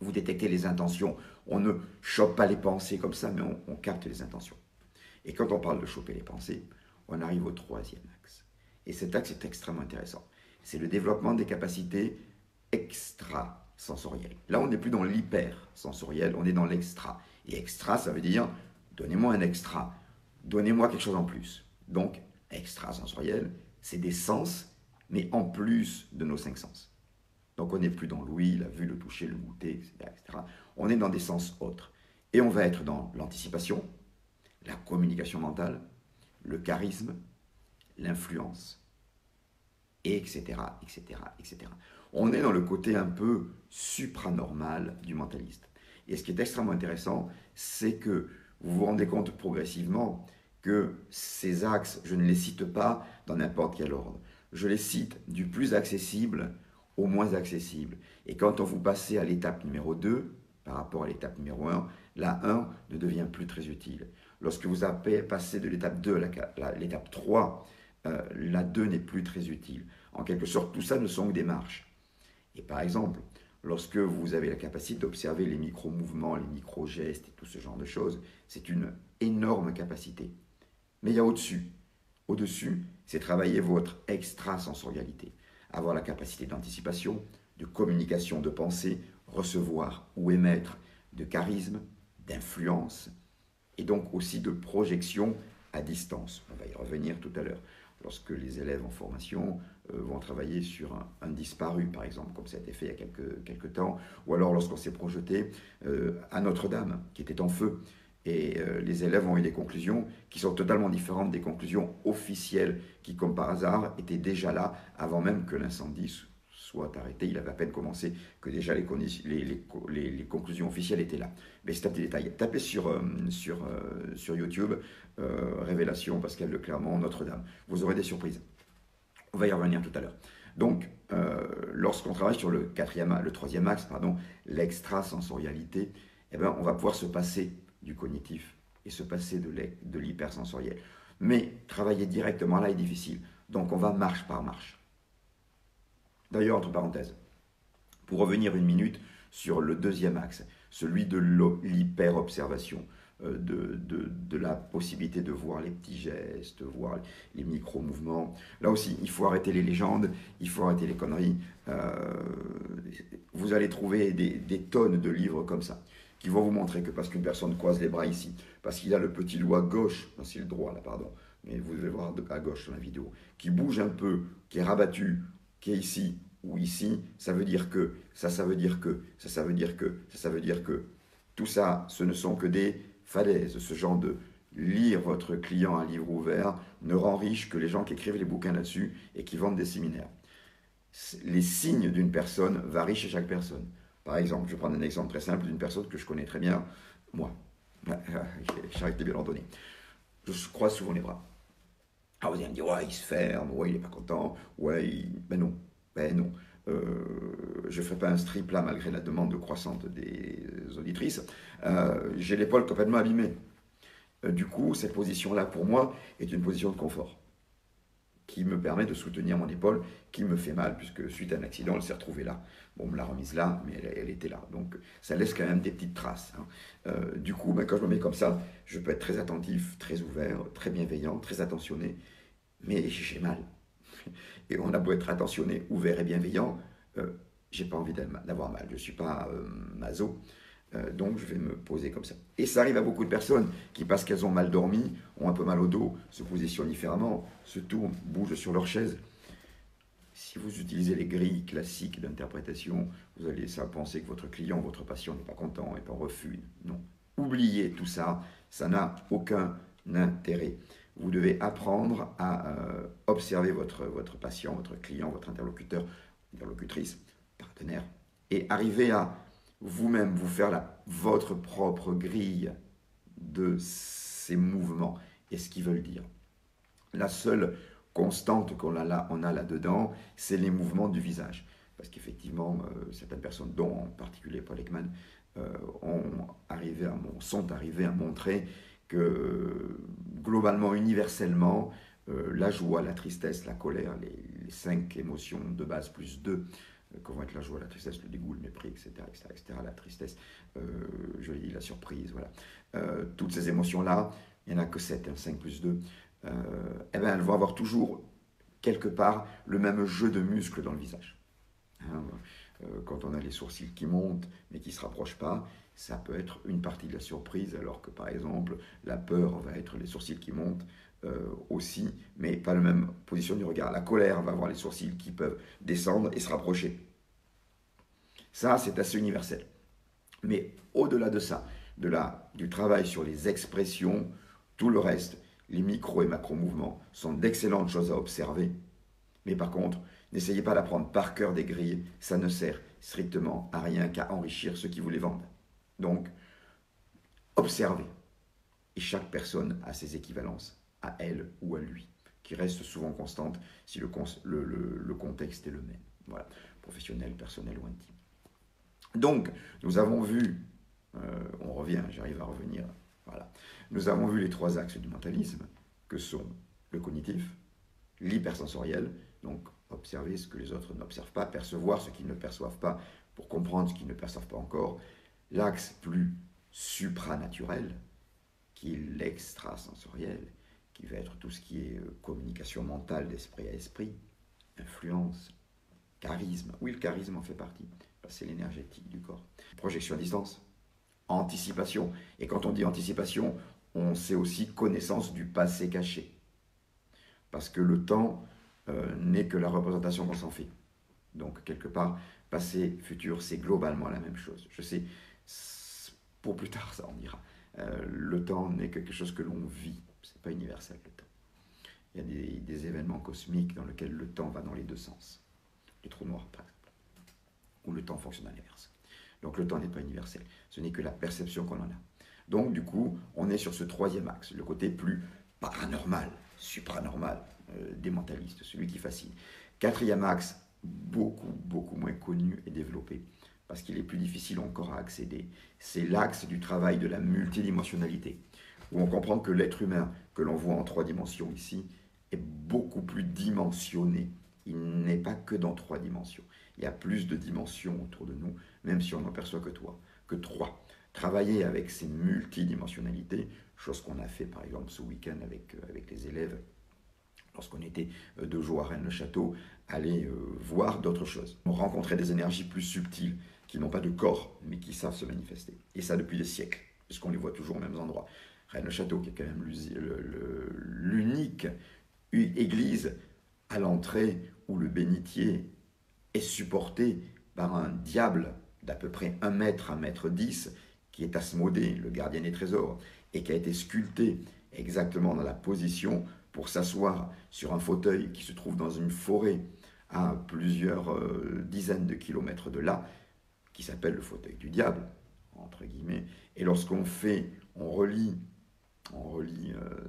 Vous détectez les intentions. On ne chope pas les pensées comme ça, mais on capte les intentions. Et quand on parle de choper les pensées, on arrive au 3e axe. Et cet axe est extrêmement intéressant. C'est le développement des capacités extrasensorielles. Là, on n'est plus dans l'hypersensoriel, on est dans l'extra. Et extra, ça veut dire, donnez-moi un extra, donnez-moi quelque chose en plus. Donc, extrasensoriel, c'est des sens, mais en plus de nos 5 sens. Donc, on n'est plus dans l'ouïe, la vue, le toucher, le goûter, etc. On est dans des sens autres. Et on va être dans l'anticipation, la communication mentale, le charisme, l'influence, etc., etc., etc. On est dans le côté un peu supranormal du mentaliste. Et ce qui est extrêmement intéressant, c'est que vous vous rendez compte progressivement que ces axes, je ne les cite pas dans n'importe quel ordre. Je les cite du plus accessible au moins accessible. Et quand on vous passez à l'étape numéro 2, par rapport à l'étape numéro 1, la 1 ne devient plus très utile. Lorsque vous avez passé de l'étape 2 à l'étape 3, la 2 n'est plus très utile. En quelque sorte, tout ça ne sont que des marches. Et par exemple, lorsque vous avez la capacité d'observer les micro-mouvements, les micro-gestes et tout ce genre de choses, c'est une énorme capacité. Mais il y a au-dessus. Au-dessus, c'est travailler votre extrasensorialité. Avoir la capacité d'anticipation, de communication, de pensée, recevoir ou émettre, de charisme, d'influence, et donc aussi de projection à distance. On va y revenir tout à l'heure. Lorsque les élèves en formation vont travailler sur un disparu, par exemple, comme ça a été fait il y a quelques temps, ou alors lorsqu'on s'est projeté à Notre-Dame, qui était en feu, et les élèves ont eu des conclusions qui sont totalement différentes des conclusions officielles qui, comme par hasard, étaient déjà là avant même que l'incendie soit arrêté. Il avait à peine commencé que déjà les conclusions officielles étaient là. Mais c'est un petit détail. Tapez sur YouTube Révélation Pascal de Clermont, Notre-Dame. Vous aurez des surprises. On va y revenir tout à l'heure. Donc, lorsqu'on travaille sur le 3e axe, l'extrasensorialité, eh ben, on va pouvoir se passer du cognitif et se passer de l'hypersensoriel. Mais travailler directement là est difficile. Donc, on va marche par marche. D'ailleurs, entre parenthèses, pour revenir une minute sur le 2e axe, celui de l'hyper-observation, de la possibilité de voir les petits gestes, voir les micro-mouvements. Là aussi, il faut arrêter les légendes, il faut arrêter les conneries. Vous allez trouver des tonnes de livres comme ça, qui vont vous montrer que parce qu'une personne croise les bras ici, parce qu'il a le petit doigt gauche, non, c'est le droit là, pardon, mais vous devez voir à gauche dans la vidéo, qui bouge un peu, qui est rabattu, qui est ici ou ici, ça veut dire que, ça veut dire que, ça veut dire que, ça veut dire que. Tout ça, ce ne sont que des falaises. Ce genre de lire votre client un livre ouvert ne rend riche que les gens qui écrivent les bouquins là-dessus et qui vendent des séminaires. Les signes d'une personne varient chez chaque personne. Par exemple, je vais prendre un exemple très simple d'une personne que je connais très bien, moi. Charité bien ordonnée. Je croise souvent les bras. Alors vous allez me dire, ouais, il se ferme, ouais, il n'est pas content, ouais, ben non. Je ne ferai pas un strip là malgré la demande croissante des auditrices. J'ai l'épaule complètement abîmée. Du coup, cette position-là, pour moi, est une position de confort qui me permet de soutenir mon épaule, qui me fait mal, puisque suite à un accident, elle s'est retrouvée là. Bon, on me l'a remise là, mais elle était là. Donc, ça laisse quand même des petites traces, hein. Du coup, ben, quand je me mets comme ça, je peux être très attentif, très ouvert, très bienveillant, très attentionné, mais j'ai mal. Et on a beau être attentionné, ouvert et bienveillant, euh, j'ai pas envie d'avoir mal. Je suis pas maso, donc je vais me poser comme ça. Et ça arrive à beaucoup de personnes qui, parce qu'elles ont mal dormi, ont un peu mal au dos, se positionnent différemment, se tournent, bougent sur leur chaise. Si vous utilisez les grilles classiques d'interprétation, vous allez penser que votre client, votre patient n'est pas content, est en refus. Non. Oubliez tout ça, ça n'a aucun intérêt. Vous devez apprendre à observer votre patient, votre client, votre interlocuteur, interlocutrice, partenaire, et arriver à vous-même vous faire votre propre grille de ces mouvements et ce qu'ils veulent dire. La seule constante qu'on a là-dedans, c'est les mouvements du visage. Parce qu'effectivement, certaines personnes, dont en particulier Paul Ekman, sont arrivées à montrer que globalement, universellement, la joie, la tristesse, la colère, les 5 émotions de base plus 2, que vont être la joie, la tristesse, le dégoût, le mépris, etc., la tristesse, je l'ai dit, la surprise, voilà. Toutes ces émotions-là, il n'y en a que 7, hein, 5 plus 2, eh ben, elles vont avoir toujours quelque part le même jeu de muscles dans le visage. Hein, quand on a les sourcils qui montent mais qui ne se rapprochent pas, ça peut être une partie de la surprise, alors que par exemple la peur va être les sourcils qui montent aussi, mais pas la même position du regard. La colère va avoir les sourcils qui peuvent descendre et se rapprocher. Ça, c'est assez universel. Mais au-delà de ça, du travail sur les expressions, tout le reste, les micro et macro mouvements sont d'excellentes choses à observer. Mais par contre, n'essayez pas d'apprendre par cœur des grilles, ça ne sert strictement à rien qu'à enrichir ceux qui vous les vendent. Donc, observez. Et chaque personne a ses équivalences, à elle ou à lui, qui restent souvent constantes si le contexte est le même. Voilà, professionnel, personnel ou intime. Donc, nous avons vu, on revient, j'arrive à revenir, voilà. Nous avons vu les 3 axes du mentalisme, que sont le cognitif, l'hypersensoriel, donc observer ce que les autres n'observent pas, percevoir ce qu'ils ne perçoivent pas, pour comprendre ce qu'ils ne perçoivent pas encore, l'axe plus supranaturel, qui est l'extrasensoriel, qui va être tout ce qui est communication mentale d'esprit à esprit, influence, charisme. Oui, le charisme en fait partie. C'est l'énergétique du corps. Projection à distance, anticipation. Et quand on dit anticipation, on sait aussi connaissance du passé caché. Parce que le temps n'est que la représentation qu'on s'en fait. Donc, quelque part, passé, futur, c'est globalement la même chose. Je sais, pour plus tard, ça on dira. Le temps n'est que quelque chose que l'on vit. C'est pas universel, le temps. Il y a des événements cosmiques dans lesquels le temps va dans les 2 sens. Les trous noirs, par exemple. Où le temps fonctionne à l'inverse. Donc le temps n'est pas universel, ce n'est que la perception qu'on en a. Donc du coup, on est sur ce 3e axe, le côté plus paranormal, supranormal, des mentalistes, celui qui fascine. 4e axe, beaucoup moins connu et développé, parce qu'il est plus difficile encore à accéder, c'est l'axe du travail de la multidimensionnalité, où on comprend que l'être humain, que l'on voit en 3 dimensions ici, est beaucoup plus dimensionné. Il n'est pas que dans 3 dimensions. Il y a plus de dimensions autour de nous, même si on n'en perçoit que 3. Travailler avec ces multidimensionnalités, chose qu'on a fait par exemple ce week-end avec les élèves, lorsqu'on était 2 jours à Rennes-le-Château, aller voir d'autres choses. On rencontrait des énergies plus subtiles, qui n'ont pas de corps, mais qui savent se manifester. Et ça depuis des siècles, puisqu'on les voit toujours aux mêmes endroits. Rennes-le-Château, qui est quand même l'unique église à l'entrée où le bénitier est supporté par un diable d'à peu près 1 mètre, 1,10 m, qui est Asmodée, le gardien des trésors, et qui a été sculpté exactement dans la position pour s'asseoir sur un fauteuil qui se trouve dans une forêt à plusieurs dizaines de kilomètres de là, qui s'appelle le fauteuil du diable, entre guillemets. Et lorsqu'on relie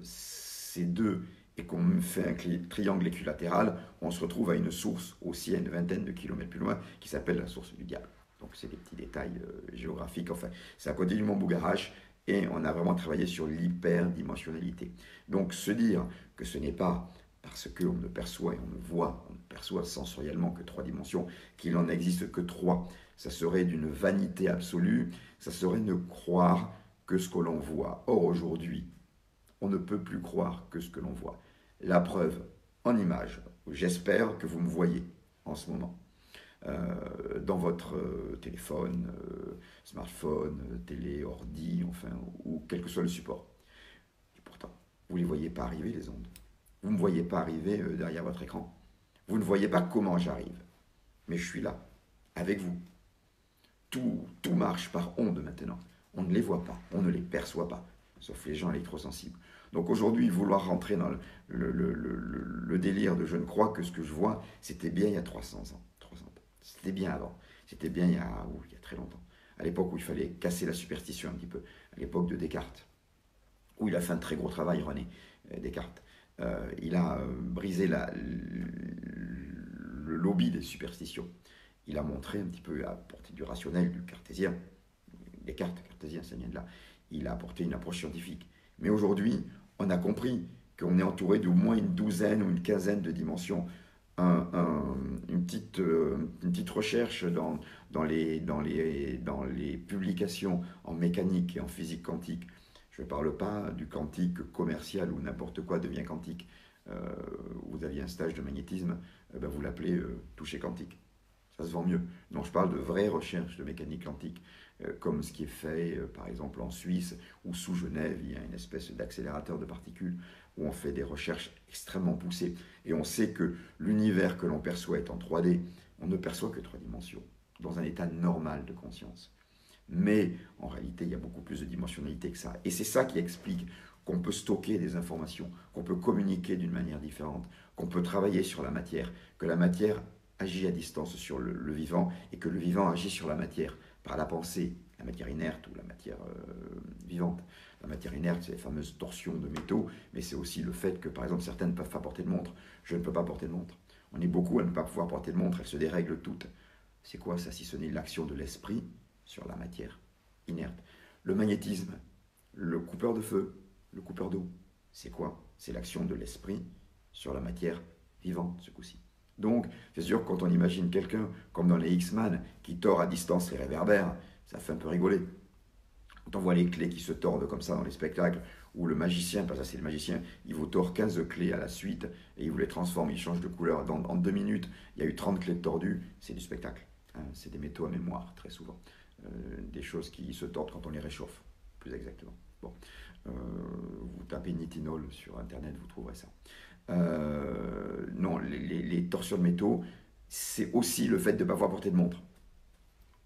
ces deux, et qu'on me fait un triangle équilatéral, on se retrouve à une source aussi à une vingtaine de kilomètres plus loin qui s'appelle la source du diable. Donc c'est des petits détails géographiques, enfin c'est à côté du mont Bougarache et on a vraiment travaillé sur l'hyperdimensionnalité. Donc se dire que ce n'est pas parce qu'on ne perçoit et on ne perçoit sensoriellement que 3 dimensions, qu'il n'en existe que 3, ça serait d'une vanité absolue, ça serait ne croire que ce que l'on voit. Or aujourd'hui, on ne peut plus croire que ce que l'on voit. La preuve en image, j'espère que vous me voyez en ce moment, dans votre téléphone, smartphone, télé, ordi, enfin, ou quel que soit le support. Et pourtant, vous ne les voyez pas arriver, les ondes. Vous ne me voyez pas arriver derrière votre écran. Vous ne voyez pas comment j'arrive. Mais je suis là, avec vous. Tout marche par ondes maintenant. On ne les voit pas, on ne les perçoit pas, sauf les gens électrosensibles. Donc aujourd'hui, vouloir rentrer dans le délire de je ne crois que ce que je vois, c'était bien il y a 300 ans. C'était bien avant. C'était bien il y a très longtemps. À l'époque où il fallait casser la superstition un petit peu. À l'époque de Descartes. Où il a fait un très gros travail, René Descartes. Il a brisé le lobby des superstitions. Il a montré un petit peu la portée du rationnel, du cartésien. Descartes, cartésien, ça vient de là. Il a apporté une approche scientifique. Mais aujourd'hui, on a compris qu'on est entouré d'au moins une douzaine ou une quinzaine de dimensions. Une petite recherche dans les publications en mécanique et en physique quantique. Je ne parle pas du quantique commercial où n'importe quoi devient quantique. Vous aviez un stage de magnétisme, vous l'appelez toucher quantique. Ça se vend mieux. Non, je parle de vraies recherches de mécanique quantique, comme ce qui est fait, par exemple, en Suisse, ou sous Genève, il y a une espèce d'accélérateur de particules, où on fait des recherches extrêmement poussées. Et on sait que l'univers que l'on perçoit est en 3D, on ne perçoit que 3 dimensions, dans un état normal de conscience. Mais en réalité, il y a beaucoup plus de dimensionnalité que ça. Et c'est ça qui explique qu'on peut stocker des informations, qu'on peut communiquer d'une manière différente, qu'on peut travailler sur la matière, que la matière agit à distance sur le vivant et que le vivant agit sur la matière par la pensée, la matière inerte ou la matière vivante. La matière inerte, c'est les fameuses torsions de métaux, mais c'est aussi le fait que, par exemple, certaines ne peuvent pas porter de montre. Je ne peux pas porter de montre. On est beaucoup à ne pas pouvoir porter de montre, elles se dérèglent toutes. C'est quoi ça, si ce n'est l'action de l'esprit sur la matière inerte? Le magnétisme, le coupeur de feu, le coupeur d'eau, c'est quoi? C'est l'action de l'esprit sur la matière vivante, ce coup-ci. Donc, c'est sûr, quand on imagine quelqu'un, comme dans les X-Men, qui tord à distance les réverbères, ça fait un peu rigoler. Quand on voit les clés qui se tordent comme ça dans les spectacles, où le magicien, parce que c'est le magicien, il vous tord 15 clés à la suite, et il vous les transforme, il change de couleur. En 2 minutes, il y a eu 30 clés tordues, c'est du spectacle. Hein, c'est des métaux à mémoire, très souvent. Des choses qui se tordent quand on les réchauffe, plus exactement. Bon. Vous tapez nitinol sur Internet, vous trouverez ça. Non, les torsions de métaux, c'est aussi le fait de ne pas pouvoir porter de montre.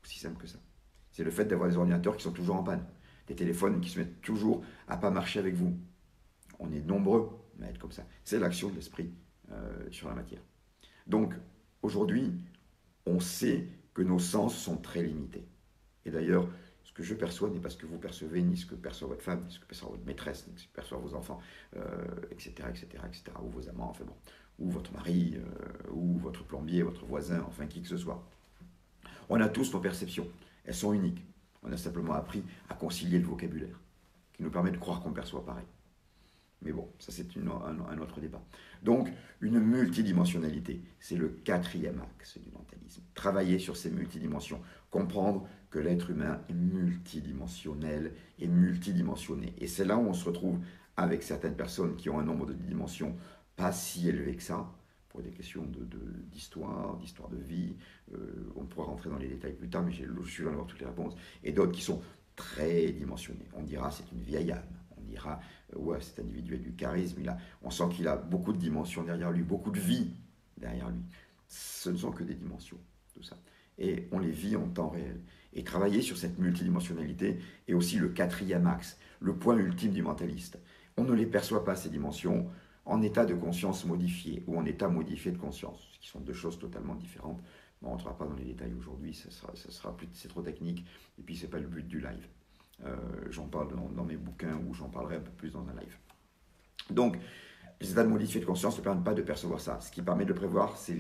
Aussi simple que ça. C'est le fait d'avoir des ordinateurs qui sont toujours en panne, des téléphones qui se mettent toujours à ne pas marcher avec vous. On est nombreux à être comme ça. C'est l'action de l'esprit sur la matière. Donc, aujourd'hui, on sait que nos sens sont très limités. Et d'ailleurs, ce que je perçois n'est pas ce que vous percevez, ni ce que perçoit votre femme, ni ce que perçoit votre maîtresse, ni ce que perçoit vos enfants, etc., ou vos amants, enfin bon, ou votre mari, ou votre plombier, votre voisin, enfin qui que ce soit. On a tous nos perceptions, elles sont uniques. On a simplement appris à concilier le vocabulaire, qui nous permet de croire qu'on perçoit pareil. Mais bon, ça c'est un autre débat. Donc, une multidimensionnalité, c'est le 4e axe du mentalisme. Travailler sur ces multidimensions, comprendre que l'être humain est multidimensionnel et multidimensionné. Et c'est là où on se retrouve avec certaines personnes qui ont un nombre de dimensions pas si élevé que ça, pour des questions d'histoire de vie. On pourra rentrer dans les détails plus tard, mais je suis là d'avoir toutes les réponses. Et d'autres qui sont très dimensionnés. On dira c'est une vieille âme. On dira, ouais, cet individu a du charisme, on sent qu'il a beaucoup de dimensions derrière lui, beaucoup de vie derrière lui. Ce ne sont que des dimensions, tout ça. Et on les vit en temps réel. Et travailler sur cette multidimensionnalité est aussi le 4e axe, le point ultime du mentaliste. On ne les perçoit pas, ces dimensions, en état de conscience modifié ou en état modifié de conscience, ce qui sont 2 choses totalement différentes. On ne rentrera pas dans les détails aujourd'hui, c'est trop technique, et puis ce n'est pas le but du live. J'en parle dans mes bouquins ou j'en parlerai un peu plus dans un live. Donc, Les états de modifié de conscience ne permettent pas de percevoir ça. Ce qui permet de le prévoir, ce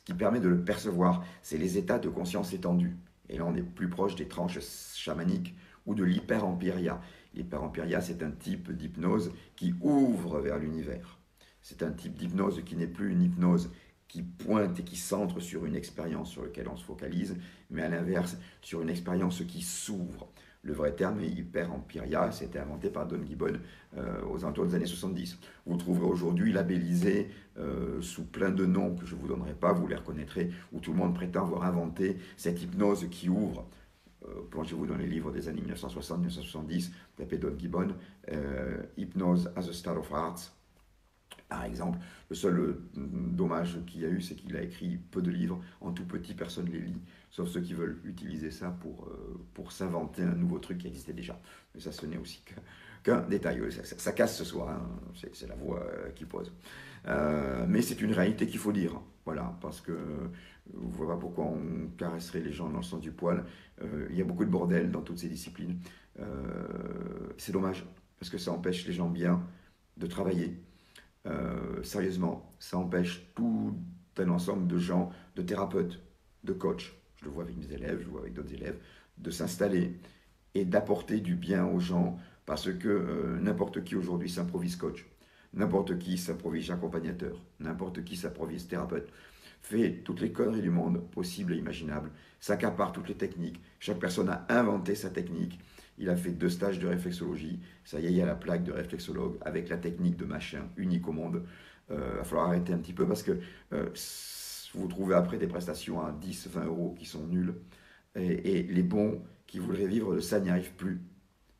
qui permet de le percevoir, c'est les états de conscience étendus. Et là, on est plus proche des tranches chamaniques ou de l'hyper-empiria. L'hyper-empiria, c'est un type d'hypnose qui ouvre vers l'univers. C'est un type d'hypnose qui n'est plus une hypnose qui pointe et qui centre sur une expérience sur laquelle on se focalise, mais à l'inverse, sur une expérience qui s'ouvre. Le vrai terme est hyper-empiria, c'était inventé par Don Gibbon aux alentours des années 70. Vous le trouverez aujourd'hui labellisé sous plein de noms que je ne vous donnerai pas, vous les reconnaîtrez, où tout le monde prétend avoir inventé cette hypnose qui ouvre. Plongez-vous dans les livres des années 1960-1970, tapez Don Gibbon, Hypnose as a State of Arts. Par exemple, le seul dommage qu'il y a eu, c'est qu'il a écrit peu de livres, en tout petit, personne ne les lit, sauf ceux qui veulent utiliser ça pour s'inventer un nouveau truc qui existait déjà. Mais ça, ce n'est aussi qu'un détail. Ça casse ce soir, hein. C'est la voix qui pose. Mais c'est une réalité qu'il faut dire, voilà, parce que vous ne voyez pas pourquoi on caresserait les gens dans le sens du poil. Il y a beaucoup de bordel dans toutes ces disciplines. C'est dommage, parce que ça empêche les gens bien de travailler. Sérieusement, ça empêche tout un ensemble de gens, de thérapeutes, de coachs, je le vois avec mes élèves, je le vois avec d'autres élèves, de s'installer et d'apporter du bien aux gens, parce que n'importe qui aujourd'hui s'improvise coach, n'importe qui s'improvise accompagnateur, n'importe qui s'improvise thérapeute, fait toutes les conneries du monde possibles et imaginables, s'accapare toutes les techniques, chaque personne a inventé sa technique. Il a fait 2 stages de réflexologie. Ça y est, il y a la plaque de réflexologue avec la technique de machin, unique au monde. Il va falloir arrêter un petit peu parce que vous trouvez après des prestations à 10, 20 euros qui sont nulles. Et les bons qui voudraient vivre de ça n'y arrivent plus.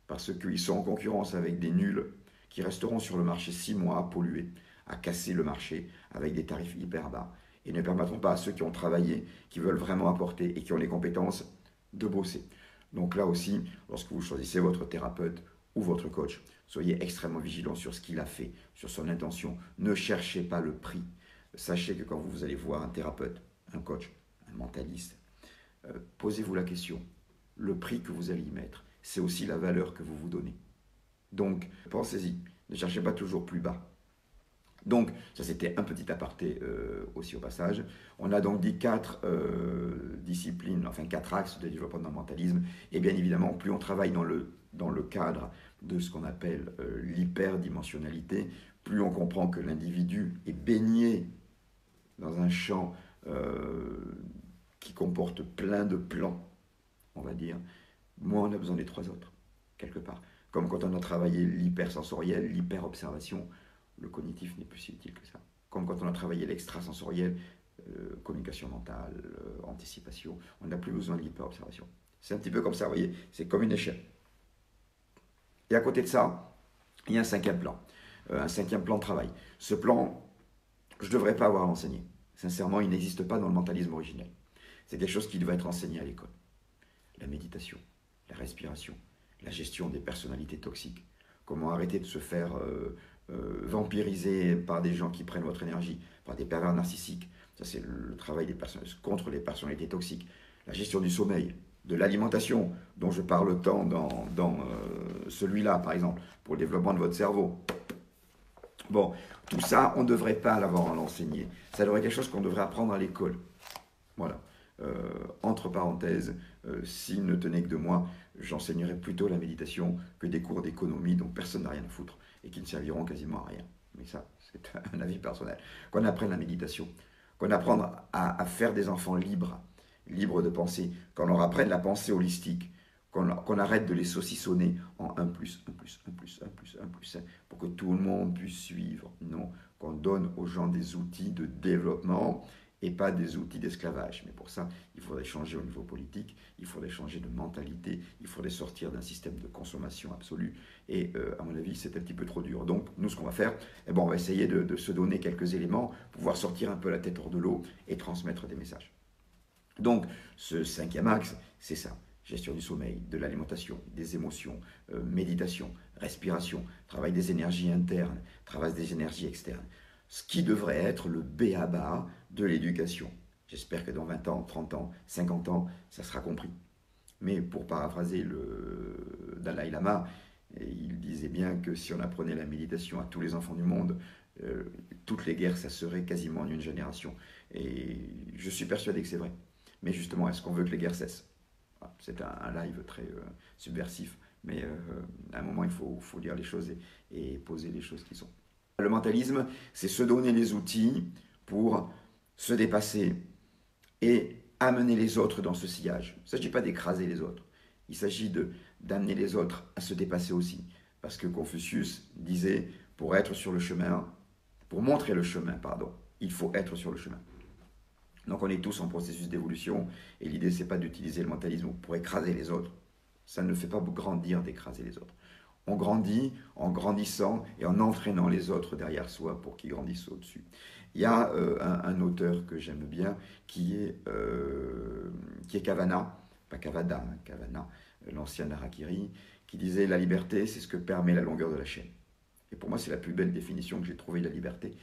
Parce qu'ils sont en concurrence avec des nuls qui resteront sur le marché 6 mois à polluer, à casser le marché avec des tarifs hyper bas. Et ne permettront pas à ceux qui ont travaillé, qui veulent vraiment apporter et qui ont les compétences de bosser. Donc là aussi, lorsque vous choisissez votre thérapeute ou votre coach, soyez extrêmement vigilant sur ce qu'il a fait, sur son intention. Ne cherchez pas le prix. Sachez que quand vous allez voir un thérapeute, un coach, un mentaliste, posez-vous la question. Le prix que vous allez y mettre, c'est aussi la valeur que vous vous donnez. Donc, pensez-y. Ne cherchez pas toujours plus bas. Donc, ça c'était un petit aparté aussi au passage. On a donc dit 4 disciplines, enfin 4 axes de développement dans le mentalisme. Et bien évidemment, plus on travaille dans le cadre de ce qu'on appelle l'hyperdimensionnalité, plus on comprend que l'individu est baigné dans un champ qui comporte plein de plans, on va dire, moins on a besoin des 3 autres, quelque part. Comme quand on a travaillé l'hypersensoriel, l'hyperobservation, le cognitif n'est plus si utile que ça. Comme quand on a travaillé l'extrasensoriel, communication mentale, anticipation, on n'a plus besoin de l'hyper-observation. C'est un petit peu comme ça, vous voyez, c'est comme une échelle. Et à côté de ça, il y a un 5e plan, un 5e plan de travail. Ce plan, je ne devrais pas avoir enseigné. Sincèrement, il n'existe pas dans le mentalisme originel. C'est quelque chose qui devait être enseigné à l'école. La méditation, la respiration, la gestion des personnalités toxiques, comment arrêter de se faire vampiriser par des gens qui prennent votre énergie, par des pervers narcissiques. Ça, c'est le travail des personnes contre les personnalités toxiques. La gestion du sommeil, de l'alimentation, dont je parle tant dans celui-là, par exemple, pour le développement de votre cerveau. Bon, tout ça, on ne devrait pas l'avoir enseigné. Ça devrait être quelque chose qu'on devrait apprendre à l'école. Voilà. Entre parenthèses, s'il ne tenait que de moi, j'enseignerais plutôt la méditation que des cours d'économie dont personne n'a rien à foutre et qui ne serviront quasiment à rien. Mais ça, c'est un avis personnel. Qu'on apprenne la méditation, qu'on apprenne à faire des enfants libres de penser, qu'on leur apprenne la pensée holistique, qu'on arrête de les saucissonner en 1 plus 1 plus 1 plus 1 plus 1 plus 1 pour que tout le monde puisse suivre. Non, qu'on donne aux gens des outils de développement et pas des outils d'esclavage. Mais pour ça, il faudrait changer au niveau politique, il faudrait changer de mentalité, il faudrait sortir d'un système de consommation absolue. Et à mon avis, c'est un petit peu trop dur. Donc, nous, ce qu'on va faire, eh ben, on va essayer de se donner quelques éléments pour pouvoir sortir un peu la tête hors de l'eau et transmettre des messages. Donc, ce 5e axe, c'est ça. Gestion du sommeil, de l'alimentation, des émotions, méditation, respiration, travail des énergies internes, travail des énergies externes. Ce qui devrait être le b.a.-ba de l'éducation. J'espère que dans 20 ans, 30 ans, 50 ans, ça sera compris. Mais pour paraphraser le Dalai Lama, il disait bien que si on apprenait la méditation à tous les enfants du monde, toutes les guerres, ça serait quasiment en une génération. Et je suis persuadé que c'est vrai. Mais justement, est-ce qu'on veut que les guerres cessent? C'est un live très subversif, mais à un moment, il faut dire les choses et poser les choses qui sont. Le mentalisme, c'est se donner les outils pour se dépasser et amener les autres dans ce sillage. Il ne s'agit pas d'écraser les autres, il s'agit d'amener les autres à se dépasser aussi. Parce que Confucius disait, pour être sur le chemin, pour montrer le chemin, pardon, il faut être sur le chemin. Donc on est tous en processus d'évolution, et l'idée c'est pas d'utiliser le mentalisme pour écraser les autres. Ça ne fait pas grandir d'écraser les autres. On grandit en grandissant et en entraînant les autres derrière soi pour qu'ils grandissent au-dessus. Il y a un auteur que j'aime bien qui est Kavana, pas Kavada, hein, Kavana, l'ancien Harakiri, qui disait la liberté c'est ce que permet la longueur de la chaîne. Et pour moi c'est la plus belle définition que j'ai trouvée de la liberté.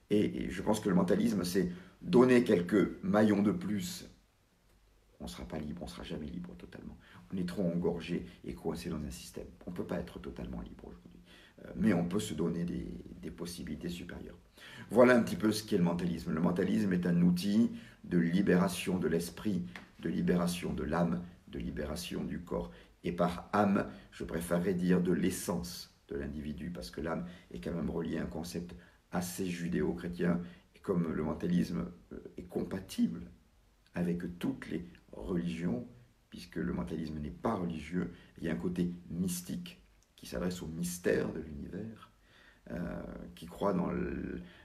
Et je pense que le mentalisme c'est donner quelques maillons de plus. On ne sera pas libre, on ne sera jamais libre totalement. On est trop engorgé et coincé dans un système. On ne peut pas être totalement libre aujourd'hui. Mais on peut se donner des possibilités supérieures. Voilà un petit peu ce qu'est le mentalisme. Le mentalisme est un outil de libération de l'esprit, de libération de l'âme, de libération du corps. Et par âme, je préférerais dire de l'essence de l'individu, parce que l'âme est quand même reliée à un concept assez judéo-chrétien. Et comme le mentalisme est compatible avec toutes les religions, puisque le mentalisme n'est pas religieux, il y a un côté mystique qui s'adresse au mystère de l'univers, qui croit dans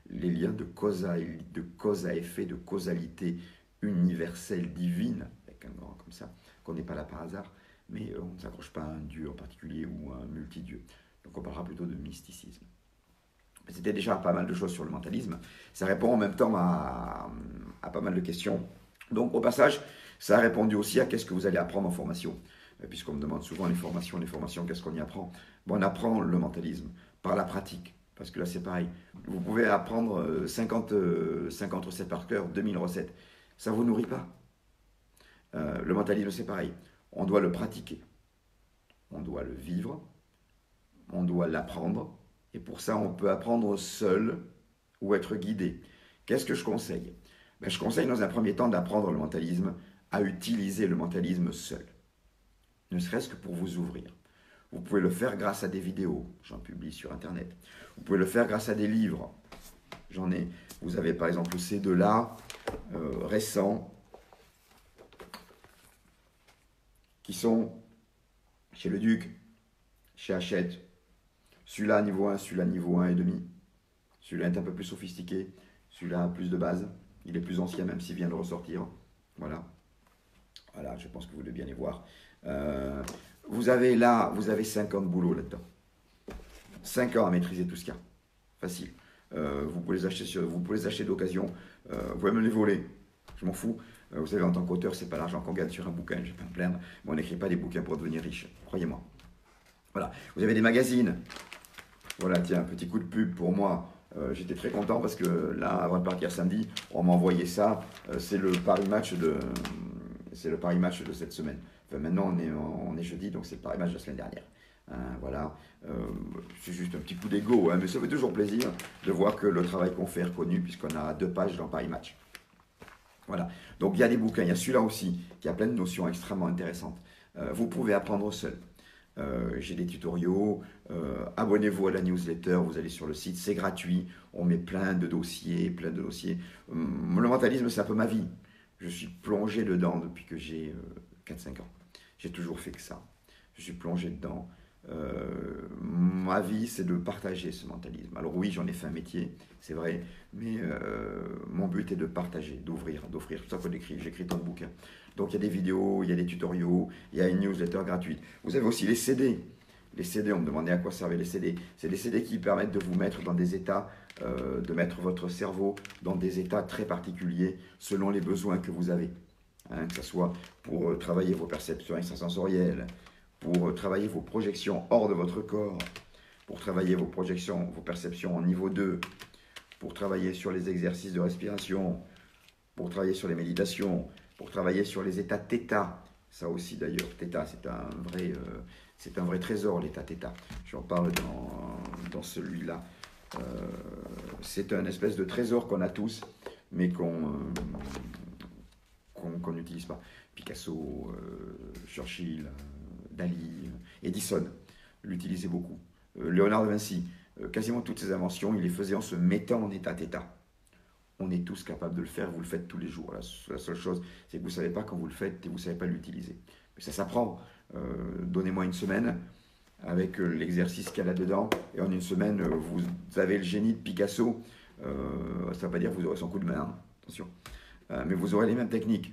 les liens de cause à effet, de causalité universelle, divine, avec un grand comme ça, qu'on n'est pas là par hasard, mais on ne s'accroche pas à un dieu en particulier ou à un multidieu. Donc on parlera plutôt de mysticisme. C'était déjà pas mal de choses sur le mentalisme. Ça répond en même temps à pas mal de questions. Donc au passage, ça a répondu aussi à qu'est-ce que vous allez apprendre en formation. Puisqu'on me demande souvent les formations, qu'est-ce qu'on y apprend? Bon, on apprend le mentalisme par la pratique. Parce que là, c'est pareil. Vous pouvez apprendre 50 recettes par cœur, 2000 recettes. Ça ne vous nourrit pas. Le mentalisme, c'est pareil. On doit le pratiquer. On doit le vivre. On doit l'apprendre. Et pour ça, on peut apprendre seul ou être guidé. Qu'est-ce que je conseille? Ben, je conseille dans un premier temps d'apprendre le mentalisme, à utiliser le mentalisme seul. Ne serait-ce que pour vous ouvrir. Vous pouvez le faire grâce à des vidéos, j'en publie sur Internet. Vous pouvez le faire grâce à des livres, j'en ai. Vous avez par exemple ces deux-là, récents, qui sont chez Le Duc, chez Hachette. Celui-là niveau 1, celui-là niveau 1,5. Celui-là est un peu plus sophistiqué, celui-là a plus de base. Il est plus ancien même s'il vient de ressortir. Voilà. Voilà, je pense que vous devez bien les voir. Vous avez 5 ans de boulot là-dedans. 5 ans à maîtriser tout ce qu'il y a. Facile. Vous pouvez les acheter d'occasion. Vous pouvez même les voler. Je m'en fous. Vous savez, en tant qu'auteur, c'est pas l'argent qu'on gagne sur un bouquin. Je ne vais pas me plaindre. Mais on n'écrit pas des bouquins pour devenir riche. Croyez-moi. Voilà. Vous avez des magazines. Voilà, tiens, un petit coup de pub pour moi. J'étais très content parce que là, avant de partir samedi, on m'a envoyé ça. C'est le Paris Match de cette semaine. Enfin, maintenant, on est jeudi, donc c'est le Paris Match de la semaine dernière. Voilà. C'est juste un petit coup d'ego, mais ça fait toujours plaisir de voir que le travail qu'on fait est reconnu, puisqu'on a 2 pages dans Paris Match. Voilà. Donc il y a des bouquins, il y a celui-là aussi, qui a plein de notions extrêmement intéressantes. Vous pouvez apprendre seul. J'ai des tutoriaux, abonnez-vous à la newsletter, vous allez sur le site, c'est gratuit, on met plein de dossiers. Le mentalisme, c'est un peu ma vie. Je suis plongé dedans depuis que j'ai 4-5 ans. J'ai toujours fait que ça. Je suis plongé dedans. Ma vie, c'est de partager ce mentalisme. Alors oui, j'en ai fait un métier, c'est vrai, mais mon but est de partager, d'ouvrir. C'est pour ça que j'écris tant de bouquins. Donc il y a des vidéos, il y a des tutoriaux, il y a une newsletter gratuite. Vous avez aussi les CD. Les CD, on me demandait à quoi servaient les CD. C'est des CD qui permettent de vous mettre dans des états, de mettre votre cerveau dans des états très particuliers selon les besoins que vous avez. Que ce soit pour travailler vos perceptions extrasensorielles, pour travailler vos projections hors de votre corps, pour travailler vos perceptions en niveau 2, pour travailler sur les exercices de respiration, pour travailler sur les méditations, pour travailler sur les états θ. Ça aussi d'ailleurs, θ, c'est un vrai trésor, l'état θ. J'en parle dans celui-là, c'est un espèce de trésor qu'on a tous, mais qu'on n'utilise pas. Picasso, Churchill, Dali, Edison l'utilisaient beaucoup. Léonard de Vinci, quasiment toutes ses inventions, il les faisait en se mettant en état d'état. On est tous capables de le faire, vous le faites tous les jours. La seule chose, c'est que vous ne savez pas quand vous le faites et vous ne savez pas l'utiliser. Mais ça s'apprend. Donnez-moi une semaine avec l'exercice qu'il y a là-dedans, et en une semaine, vous avez le génie de Picasso. Ça ne veut pas dire que vous aurez son coup de main, hein, attention. Mais vous aurez les mêmes techniques.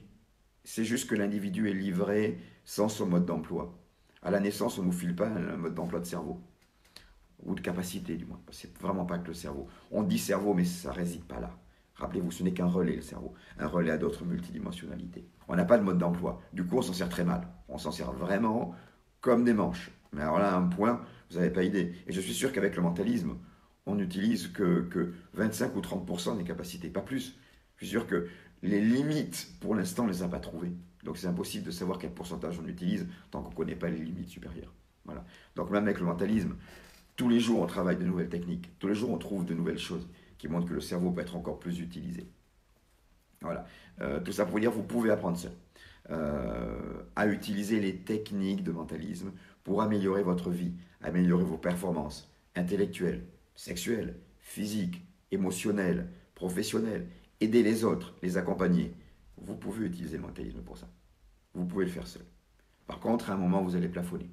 C'est juste que l'individu est livré sans son mode d'emploi. À la naissance, on ne nous file pas un mode d'emploi de cerveau, ou de capacité du moins. C'est vraiment pas que le cerveau. On dit cerveau, mais ça ne réside pas là. Rappelez-vous, ce n'est qu'un relais, le cerveau. Un relais à d'autres multidimensionnalités. On n'a pas de mode d'emploi. Du coup, on s'en sert très mal. On s'en sert vraiment comme des manches. Mais alors là, à un point, vous n'avez pas idée. Et je suis sûr qu'avec le mentalisme, on n'utilise que 25 ou 30% des capacités, pas plus. Je suis sûr que les limites, pour l'instant, on ne les a pas trouvées. Donc c'est impossible de savoir quel pourcentage on utilise tant qu'on ne connaît pas les limites supérieures. Voilà. Donc même avec le mentalisme, tous les jours, on travaille de nouvelles techniques. Tous les jours, on trouve de nouvelles choses qui montrent que le cerveau peut être encore plus utilisé. Voilà. Tout ça pour dire, vous pouvez apprendre seul à utiliser les techniques de mentalisme pour améliorer votre vie, améliorer vos performances intellectuelles, sexuelles, physiques, émotionnelles, professionnelles, aider les autres, les accompagner. Vous pouvez utiliser le mentalisme pour ça. Vous pouvez le faire seul. Par contre, à un moment, vous allez plafonner.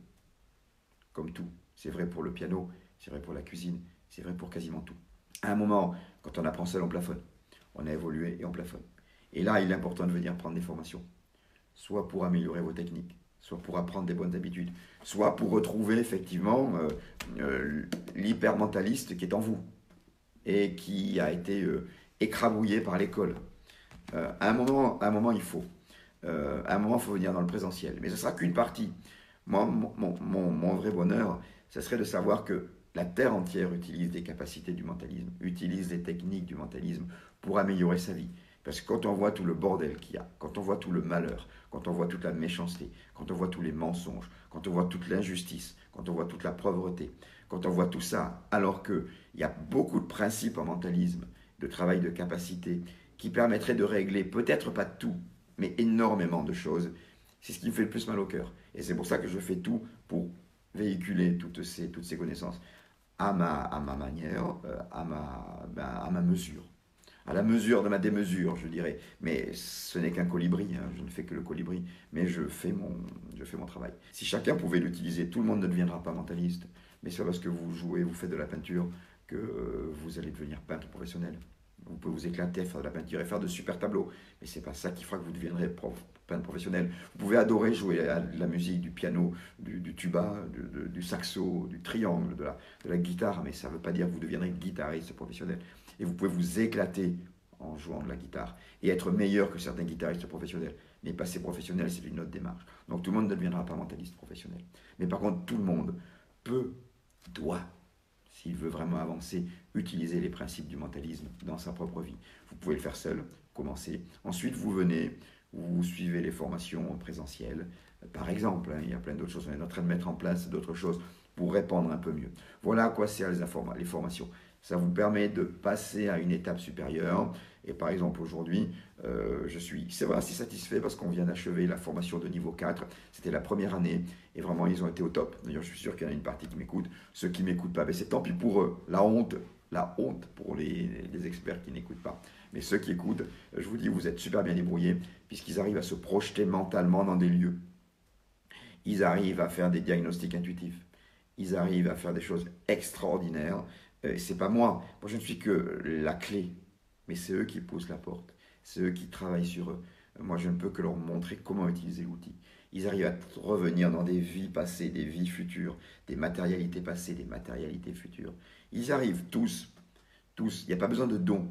Comme tout. C'est vrai pour le piano, c'est vrai pour la cuisine, c'est vrai pour quasiment tout. À un moment, quand on apprend seul, on plafonne. On a évolué et on plafonne. Et là, il est important de venir prendre des formations. Soit pour améliorer vos techniques, soit pour apprendre des bonnes habitudes, soit pour retrouver effectivement l'hypermentaliste qui est en vous et qui a été écrabouillé par l'école. À un moment, il faut. À un moment, il faut venir dans le présentiel. Mais ce ne sera qu'une partie. Moi, mon vrai bonheur, ce serait de savoir que la Terre entière utilise des capacités du mentalisme, utilise des techniques du mentalisme pour améliorer sa vie. Parce que quand on voit tout le bordel qu'il y a, quand on voit tout le malheur, quand on voit toute la méchanceté, quand on voit tous les mensonges, quand on voit toute l'injustice, quand on voit toute la pauvreté, quand on voit tout ça, alors qu'il y a beaucoup de principes en mentalisme, de travail de capacité, qui permettraient de régler peut-être pas tout, mais énormément de choses, c'est ce qui me fait le plus mal au cœur. Et c'est pour ça que je fais tout pour véhiculer toutes ces connaissances à ma manière, à ma mesure. À la mesure de ma démesure, je dirais. Mais ce n'est qu'un colibri, hein. Je ne fais que le colibri, mais je fais mon travail. Si chacun pouvait l'utiliser, tout le monde ne deviendra pas mentaliste, mais c'est parce que vous jouez, vous faites de la peinture, que vous allez devenir peintre professionnel. Vous pouvez vous éclater à faire de la peinture et faire de super tableaux, mais c'est pas ça qui fera que vous deviendrez peintre professionnel. Vous pouvez adorer jouer à la musique, du piano, du tuba, du saxo, du triangle, de la guitare, mais ça ne veut pas dire que vous deviendrez guitariste professionnel. Et vous pouvez vous éclater en jouant de la guitare et être meilleur que certains guitaristes professionnels. Mais passer professionnel, c'est une autre démarche. Donc tout le monde ne deviendra pas mentaliste professionnel. Mais par contre, tout le monde doit, s'il veut vraiment avancer, utiliser les principes du mentalisme dans sa propre vie. Vous pouvez le faire seul, commencer. Ensuite, vous venez, vous suivez les formations présentielles. Par exemple, hein, il y a plein d'autres choses. On est en train de mettre en place d'autres choses pour répondre un peu mieux. Voilà à quoi servent les formations. Ça vous permet de passer à une étape supérieure. Et par exemple, aujourd'hui, je suis assez satisfait parce qu'on vient d'achever la formation de niveau 4. C'était la première année et vraiment, ils ont été au top. D'ailleurs, je suis sûr qu'il y en a une partie qui m'écoute. Ceux qui ne m'écoutent pas, mais c'est tant pis pour eux. La honte pour les experts qui n'écoutent pas. Mais ceux qui écoutent, je vous dis, vous êtes super bien débrouillés puisqu'ils arrivent à se projeter mentalement dans des lieux. Ils arrivent à faire des diagnostics intuitifs. Ils arrivent à faire des choses extraordinaires. C'est pas moi. Moi, je ne suis que la clé. Mais c'est eux qui poussent la porte. C'est eux qui travaillent sur eux. Moi, je ne peux que leur montrer comment utiliser l'outil. Ils arrivent à revenir dans des vies passées, des vies futures, des matérialités passées, des matérialités futures. Ils arrivent tous. Il n'y a pas besoin de dons.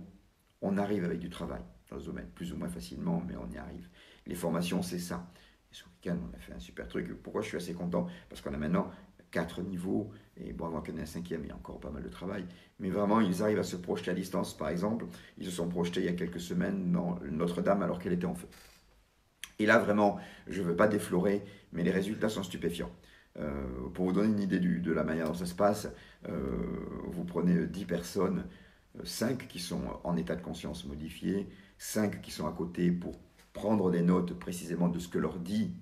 On arrive avec du travail dans ce domaine, plus ou moins facilement, mais on y arrive. Les formations, c'est ça. Et ce week-end, on a fait un super truc. Pourquoi je suis assez content? Parce qu'on a maintenant 4 niveaux, et bon, avant qu'il y en ait un 5e, il y a encore pas mal de travail. Mais vraiment, ils arrivent à se projeter à distance. Par exemple, ils se sont projetés il y a quelques semaines dans Notre-Dame alors qu'elle était en feu. Et là, vraiment, je ne veux pas déflorer, mais les résultats sont stupéfiants. Pour vous donner une idée de la manière dont ça se passe, vous prenez 10 personnes, 5 qui sont en état de conscience modifié, 5 qui sont à côté pour prendre des notes précisément de ce que leur dit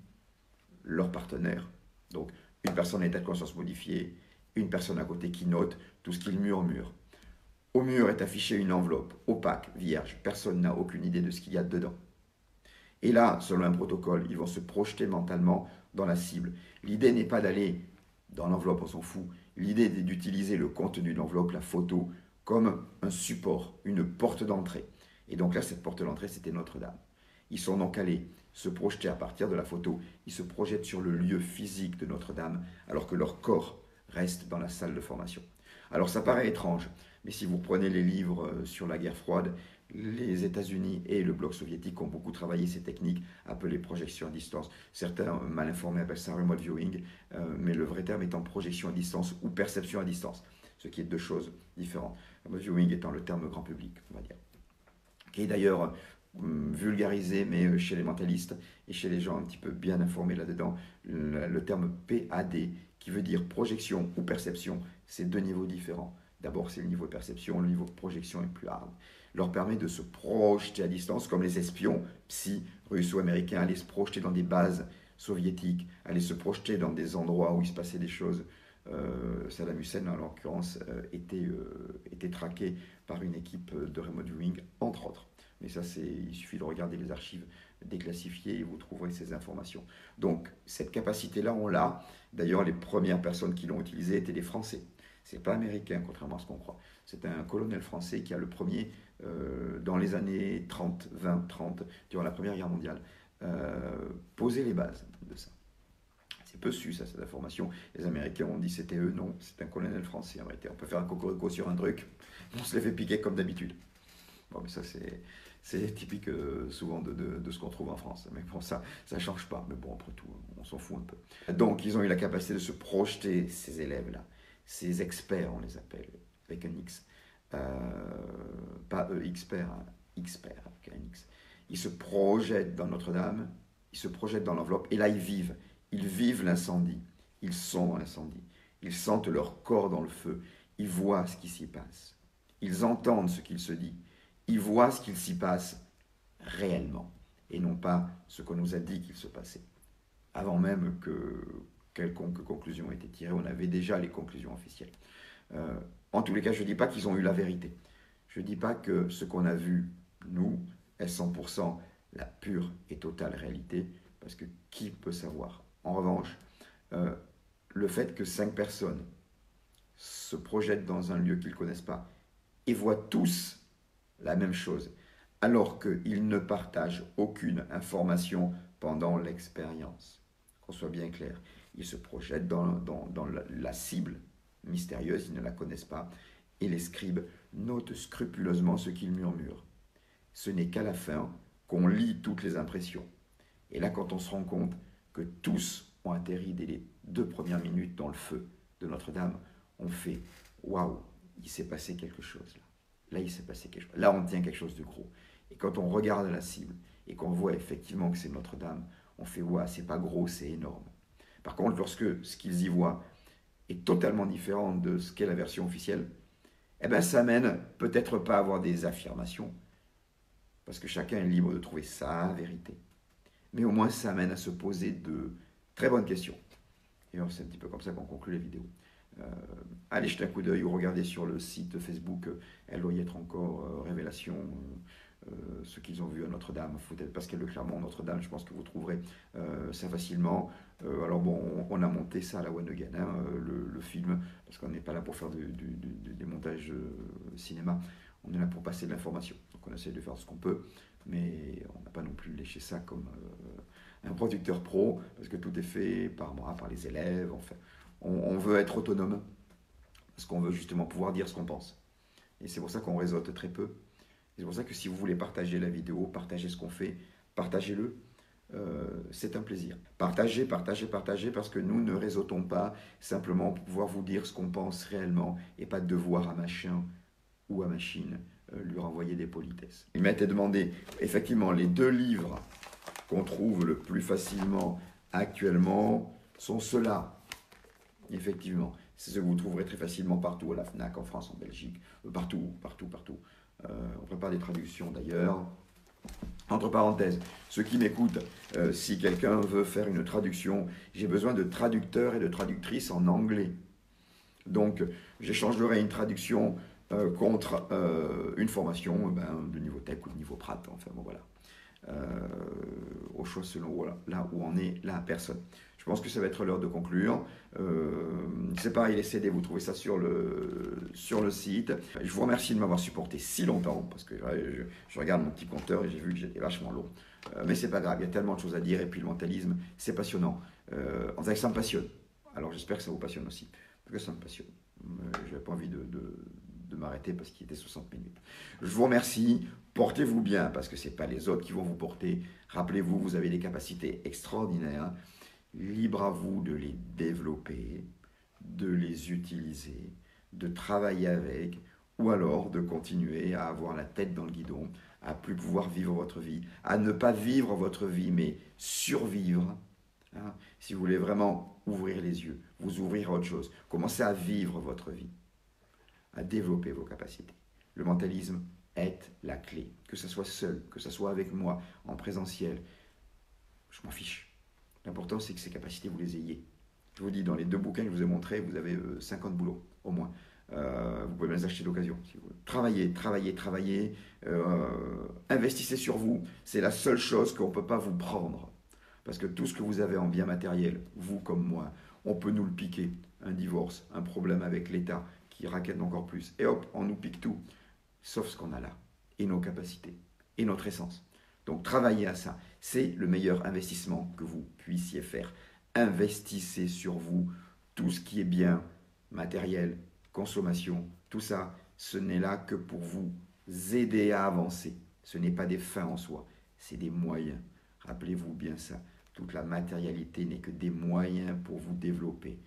leur partenaire. Donc, une personne en état de conscience modifié, une personne à côté qui note tout ce qu'il murmure. Au mur est affichée une enveloppe opaque, vierge. Personne n'a aucune idée de ce qu'il y a dedans. Et là, selon un protocole, ils vont se projeter mentalement dans la cible. L'idée n'est pas d'aller dans l'enveloppe, on s'en fout. L'idée est d'utiliser le contenu de l'enveloppe, la photo, comme un support, une porte d'entrée. Et donc là, cette porte d'entrée, c'était Notre-Dame. Ils sont donc allés se projeter à partir de la photo. Ils se projettent sur le lieu physique de Notre-Dame, alors que leur corps reste dans la salle de formation. Alors ça paraît étrange, mais si vous prenez les livres sur la guerre froide, les États-Unis et le bloc soviétique ont beaucoup travaillé ces techniques appelées projection à distance. Certains, mal informés, appellent ça remote viewing, mais le vrai terme étant projection à distance ou perception à distance, ce qui est deux choses différentes. Remote viewing étant le terme grand public, on va dire, qui est d'ailleurs vulgarisé, mais chez les mentalistes et chez les gens un petit peu bien informés là-dedans, le terme PAD, qui veut dire projection ou perception, c'est deux niveaux différents. D'abord, c'est le niveau de perception, le niveau de projection est plus hard. Leur permet de se projeter à distance, comme les espions psy russes ou américains allaient se projeter dans des bases soviétiques, allaient se projeter dans des endroits où il se passait des choses. Saddam Hussein, en l'occurrence, était traqué par une équipe de remote viewing, entre autres. Mais ça, il suffit de regarder les archives déclassifiées et vous trouverez ces informations. Donc, cette capacité-là, on l'a. D'ailleurs, les premières personnes qui l'ont utilisée étaient des Français. Ce n'est pas américain, contrairement à ce qu'on croit. C'est un colonel français qui a le premier, dans les années 30, 20, 30, durant la Première Guerre mondiale, posé les bases de ça. C'est peu su, ça, cette information. Les Américains ont dit c'était eux, non, c'est un colonel français en réalité. On peut faire un cocorico sur un truc, on se les fait piquer comme d'habitude. Bon, mais ça, c'est typique souvent de ce qu'on trouve en France. Mais bon, ça ne change pas. Mais bon, après tout, on s'en fout un peu. Donc, ils ont eu la capacité de se projeter, ces élèves-là. Ces experts, on les appelle, avec un X. Pas expert, hein, expert avec un X. Ils se projettent dans Notre-Dame, ils se projettent dans l'enveloppe, et là, ils vivent. Ils vivent l'incendie. Ils sont dans l'incendie. Ils sentent leur corps dans le feu. Ils voient ce qui s'y passe. Ils entendent ce qu'il se dit. Ils voient ce qu'il s'y passe réellement, et non pas ce qu'on nous a dit qu'il se passait. Avant même que quelconque conclusion ait été tirée, on avait déjà les conclusions officielles. En tous les cas, je ne dis pas qu'ils ont eu la vérité. Je ne dis pas que ce qu'on a vu, nous, est 100% la pure et totale réalité, parce que qui peut savoir? En revanche, le fait que 5 personnes se projettent dans un lieu qu'ils ne connaissent pas et voient tous la même chose, alors qu'ils ne partagent aucune information pendant l'expérience. Qu'on soit bien clair, ils se projettent dans la cible mystérieuse, ils ne la connaissent pas, et les scribes notent scrupuleusement ce qu'ils murmurent. Ce n'est qu'à la fin qu'on lit toutes les impressions. Et là, quand on se rend compte que tous ont atterri dès les 2 premières minutes dans le feu de Notre-Dame, on fait « Waouh, il s'est passé quelque chose là. Là, il s'est passé quelque chose. Là, on tient quelque chose de gros. » Et quand on regarde la cible et qu'on voit effectivement que c'est Notre-Dame, on fait « Waouh, c'est pas gros, c'est énorme. » Par contre, lorsque ce qu'ils y voient est totalement différent de ce qu'est la version officielle, eh bien, ça mène peut-être pas à avoir des affirmations, parce que chacun est libre de trouver sa vérité. Mais au moins, ça amène à se poser de très bonnes questions. Et c'est un petit peu comme ça qu'on conclut la vidéo. Allez jeter un coup d'œil ou regardez sur le site Facebook, elle doit y être encore, Révélation, ce qu'ils ont vu à Notre-Dame, Pascal de Clermont, Notre-Dame, je pense que vous trouverez ça facilement. Alors bon, on a monté ça à la One Again, hein, le film, parce qu'on n'est pas là pour faire des montages cinéma, on est là pour passer de l'information. Donc on essaie de faire ce qu'on peut, mais on n'a pas non plus léché ça comme un producteur pro, parce que tout est fait par moi, par les élèves, enfin. On veut être autonome, parce qu'on veut justement pouvoir dire ce qu'on pense. Et c'est pour ça qu'on réseaute très peu. C'est pour ça que si vous voulez partager la vidéo, partager ce qu'on fait, partagez-le. C'est un plaisir. Partagez, partagez, partagez, parce que nous ne réseautons pas simplement pour pouvoir vous dire ce qu'on pense réellement, et pas devoir à machin ou à machine lui renvoyer des politesses. Il m'a été demandé, effectivement, les 2 livres qu'on trouve le plus facilement actuellement sont ceux-là. Effectivement, C'est ce que vous trouverez très facilement partout, à la FNAC, en France, en Belgique, partout. On prépare des traductions d'ailleurs. Entre parenthèses, ceux qui m'écoutent, si quelqu'un veut faire une traduction, j'ai besoin de traducteurs et de traductrices en anglais. Donc, j'échangerai une traduction contre une formation de niveau tech ou de niveau prat. Enfin, bon, voilà. Au choix selon là où en est la personne. Je pense que ça va être l'heure de conclure. C'est pareil, les CD, vous trouvez ça sur le site. Je vous remercie de m'avoir supporté si longtemps, parce que je regarde mon petit compteur et j'ai vu que j'étais vachement long. Mais c'est pas grave, il y a tellement de choses à dire, et puis le mentalisme, c'est passionnant. On dirait que ça me passionne. Alors j'espère que ça vous passionne aussi, parce que ça me passionne. Je n'avais pas envie de m'arrêter parce qu'il était 60 minutes. Je vous remercie, portez-vous bien, parce que ce n'est pas les autres qui vont vous porter. Rappelez-vous, vous avez des capacités extraordinaires. Libre à vous de les développer, de les utiliser, de travailler avec, ou alors de continuer à avoir la tête dans le guidon, à plus pouvoir vivre votre vie, à ne pas vivre votre vie, mais survivre. Hein, si vous voulez vraiment ouvrir les yeux, vous ouvrir à autre chose, commencez à vivre votre vie, à développer vos capacités. Le mentalisme est la clé, que ce soit seul, que ce soit avec moi, en présentiel, je m'en fiche. L'important, c'est que ces capacités, vous les ayez. Je vous dis, dans les 2 bouquins que je vous ai montrés, vous avez 50 boulots, au moins. Vous pouvez les acheter d'occasion. Si vous... Travaillez. Investissez sur vous. C'est la seule chose qu'on ne peut pas vous prendre. Parce que tout ce que vous avez en bien matériel, vous comme moi, on peut nous le piquer. Un divorce, un problème avec l'État qui raquette encore plus. Et hop, on nous pique tout. Sauf ce qu'on a là. Et nos capacités. Et notre essence. Donc travaillez à ça. C'est le meilleur investissement que vous puissiez faire. Investissez sur vous. Tout ce qui est bien, matériel, consommation, tout ça, ce n'est là que pour vous aider à avancer. Ce n'est pas des fins en soi, c'est des moyens. Rappelez-vous bien ça. Toute la matérialité n'est que des moyens pour vous développer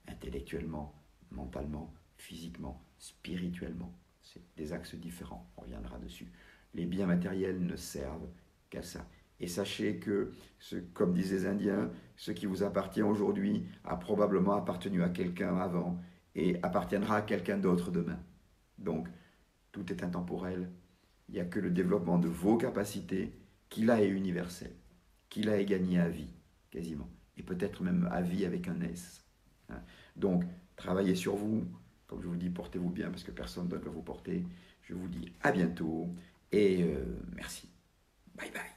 intellectuellement, mentalement, physiquement, spirituellement. C'est des axes différents, on reviendra dessus. Les biens matériels ne servent qu'à ça. Et sachez que, comme disent les Indiens, ce qui vous appartient aujourd'hui a probablement appartenu à quelqu'un avant et appartiendra à quelqu'un d'autre demain. Donc, tout est intemporel. Il n'y a que le développement de vos capacités qui là est universel, qui là est gagné à vie, quasiment. Et peut-être même à vie avec un S. Donc, travaillez sur vous. Comme je vous dis, portez-vous bien parce que personne ne doit vous porter. Je vous dis à bientôt et merci. Bye bye.